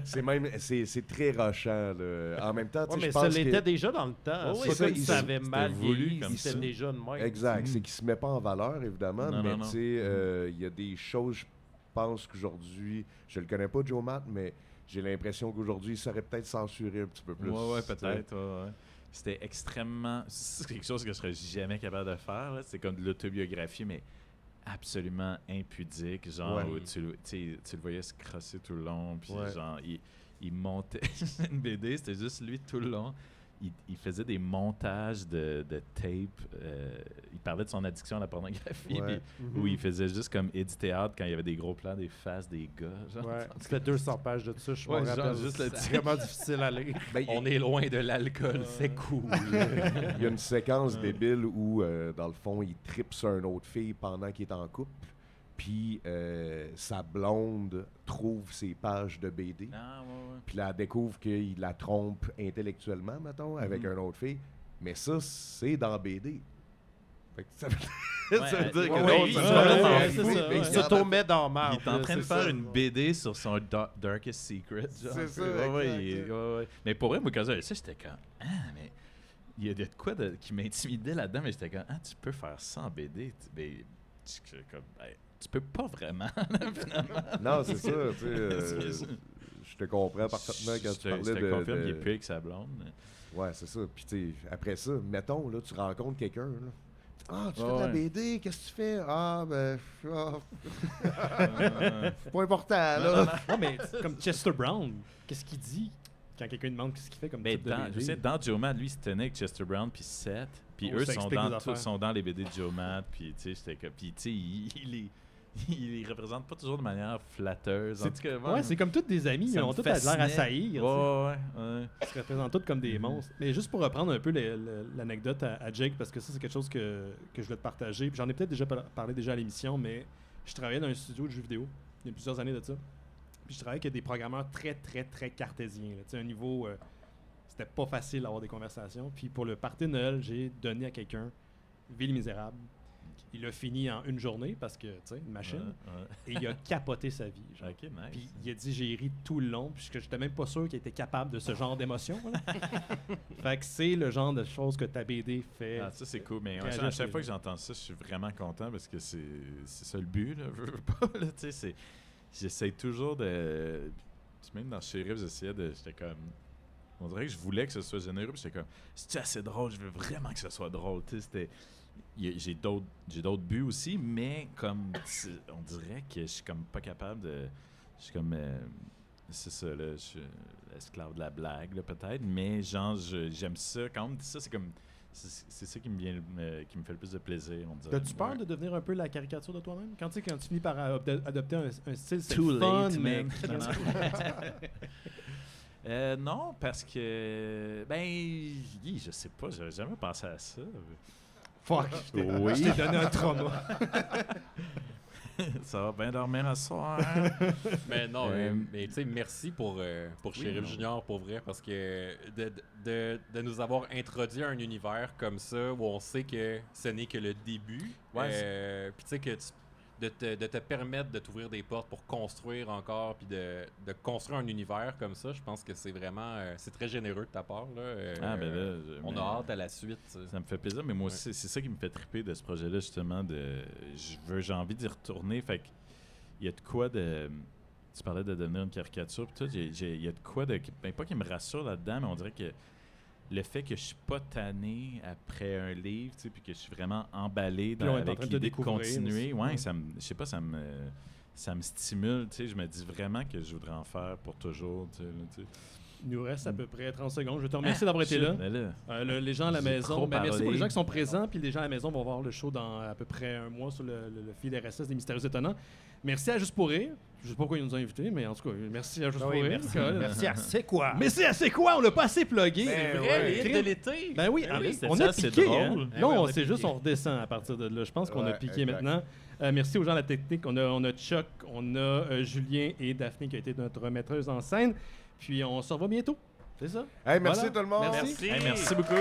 c'est très rushant. Là. En même temps, tu sais, Ouais, mais je ça pense l'était que... déjà dans le temps. Ouais, c'est ça, pas que ça avait c'était mal voulu vieilli, comme c'était ça. déjà de même. Exact, c'est qu'il se met pas en valeur, évidemment, Non, mais non, tu sais, il y a des choses, je pense qu'aujourd'hui, je le connais pas, Joe Matt, mais j'ai l'impression qu'aujourd'hui, il serait peut-être censuré un petit peu plus. Ouais, tu sais. peut-être. Ouais. C'était extrêmement. C'est quelque chose que je serais jamais capable de faire. Là. C'est comme de l'autobiographie, mais absolument impudique. Genre, Ouais. où tu le voyais se crosser tout le long. Puis, Ouais. genre, il montait. Une BD, c'était juste lui tout le long. Il faisait des montages de tape. Il parlait de son addiction à la pornographie. Ouais. Puis, où il faisait juste comme éditer out quand il y avait des gros plans des faces des gars. Genre. Ouais, c'était 200 pages de ça, je me Ouais, genre, rappelle. juste C'est vraiment difficile à lire. Ben, On est loin de l'alcool, c'est cool. il y a une séquence débile où, dans le fond, il tripe sur une autre fille pendant qu'il est en couple. Puis sa blonde trouve ses pages de BD. Ah, ouais. Puis là, elle découvre qu'il la trompe intellectuellement, mettons, avec une autre fille. Mais ça, c'est dans BD. Fait que ça ça veut dire que ouais, non, oui, ça c'est va ça, vraiment ouais, fou, c'est ça, mais ouais. il Il s'auto-met dans Il marre. est en train de faire une BD sur son Darkest Secret. Genre. C'est ça, exact. Ouais. Mais pour vrai, moi, quand j'ai ça, j'étais comme, mais il y a de quoi qui m'intimidait là-dedans, mais j'étais comme, tu peux faire ça en BD. Tu peux pas vraiment, finalement. Non, c'est ça, tu sais. Je te comprends parfaitement quand tu parlais Je te confirme de... qu'il est plus avec sa blonde. Ouais, c'est ça. Puis, tu sais, après ça, mettons, là, tu rencontres quelqu'un, là. Ah, tu fais de la Ouais. BD, qu'est-ce que tu fais? Ah, ben, c'est pas important, là. Non, mais comme Chester Brown, qu'est-ce qu'il dit quand quelqu'un demande qu'est-ce qu'il fait comme Ben, type de je BD? sais, dans Joe Matt, lui, il se tenait avec Chester Brown puis Seth. Puis Oh, eux ça sont explique dans, les affaires. sont dans les BD de Joe Matt. Puis, tu sais, j'étais comme. Puis, tu sais, il les représente pas toujours de manière flatteuse. En tout cas, Ouais, c'est comme tous des amis, ça ils me ont tous l'air à fascinait. saillir. Ouais. Ils se représentent tous comme des monstres. Mais juste pour reprendre un peu l'anecdote à Jake, parce que ça, c'est quelque chose que je voulais te partager. Puis j'en ai peut-être déjà parlé déjà à l'émission, mais je travaillais dans un studio de jeux vidéo il y a plusieurs années de ça. Puis je travaillais avec des programmeurs très, très, très cartésiens. Tu sais, un niveau... c'était pas facile d'avoir des conversations. Puis pour le party de Noël, j'ai donné à quelqu'un Ville Misérable. Il l'a fini en une journée parce que, tu sais, une machine. Et il a capoté sa vie. Genre. Ok, nice. Puis il a dit j'ai ri tout le long, puisque j'étais même pas sûr qu'il était capable de ce genre d'émotion. Fait que c'est le genre de choses que ta BD fait. Ah, ça, c'est cool. Mais Réagir à à chaque ces fois que gens. j'entends ça, je suis vraiment content parce que c'est ça le but. Là, veux pas, là, tu sais, j'essaie toujours de. Puis même dans Shérif, j'étais comme. On dirait que je voulais que ce soit généreux. Puis j'étais comme, c'est assez drôle, je veux vraiment que ce soit drôle. Tu sais, c'était. J'ai d'autres buts aussi, mais comme on dirait que je suis comme pas capable de. Je suis comme. C'est ça, là. Je suis esclave de la blague, là, peut-être. Mais genre, j'aime ça. Quand on me dit ça, c'est comme. C'est ça qui me fait le plus de plaisir, on dirait. T'as-tu peur de devenir un peu la caricature de toi-même? Quand tu finis par adopter un style, c'est Too fun, late, mais... mec. Non, parce que. Je sais pas, j'avais jamais pensé à ça. Fuck, je t'ai donné un trauma. Ça va bien dormir à soir. Mais non, Euh, mais tu sais, merci pour Shérif non. Junior, pour vrai, parce que de nous avoir introduit à un univers comme ça, où on sait que ce n'est que le début, Ouais, puis tu sais que de te permettre de t'ouvrir des portes pour construire encore, puis de construire un univers comme ça, je pense que c'est vraiment, c'est très généreux de ta part, là. On a hâte à la suite. Tu sais. Ça me fait plaisir, mais moi aussi, c'est ça qui me fait triper de ce projet-là, justement. J'ai envie d'y retourner. Fait il y a de quoi de. Tu parlais de devenir une caricature, puis tout. Il y a de quoi de. Pas qui me rassure là-dedans, mais on dirait que le fait que je suis pas tanné après un livre, tu sais, puis que je suis vraiment emballé Puis on est en avec train de l'idée de découvrir continuer, aussi. Ouais. je sais pas, ça me stimule, tu sais. Je me dis vraiment que je voudrais en faire pour toujours, tu sais. Il nous reste à peu près 30 secondes. Je te remercie d'avoir été là. Les gens à la J'ai maison, trop merci parlé. pour les gens qui sont présents, puis les gens à la maison vont voir le show dans à peu près un mois sur le fil RSS des Mystérieux Étonnants. Merci à Juste pour rire. Je sais pas pourquoi ils nous ont invités, mais en tout cas, merci à Juste pour rire. Merci à C'est quoi? Mais c'est quoi? On l'a pas assez plugué. C'est vrai, les hits de l'été. Ben oui, on a piqué. Hein? Non, c'est juste on redescend à partir de là. Je pense qu'on a piqué maintenant. Merci aux gens de la technique. On a Chuck, on a Julien et Daphné qui a été notre remetteuse en scène. Puis on se revoit bientôt. C'est ça. Hey, merci Voilà. tout le monde. Merci. Merci beaucoup.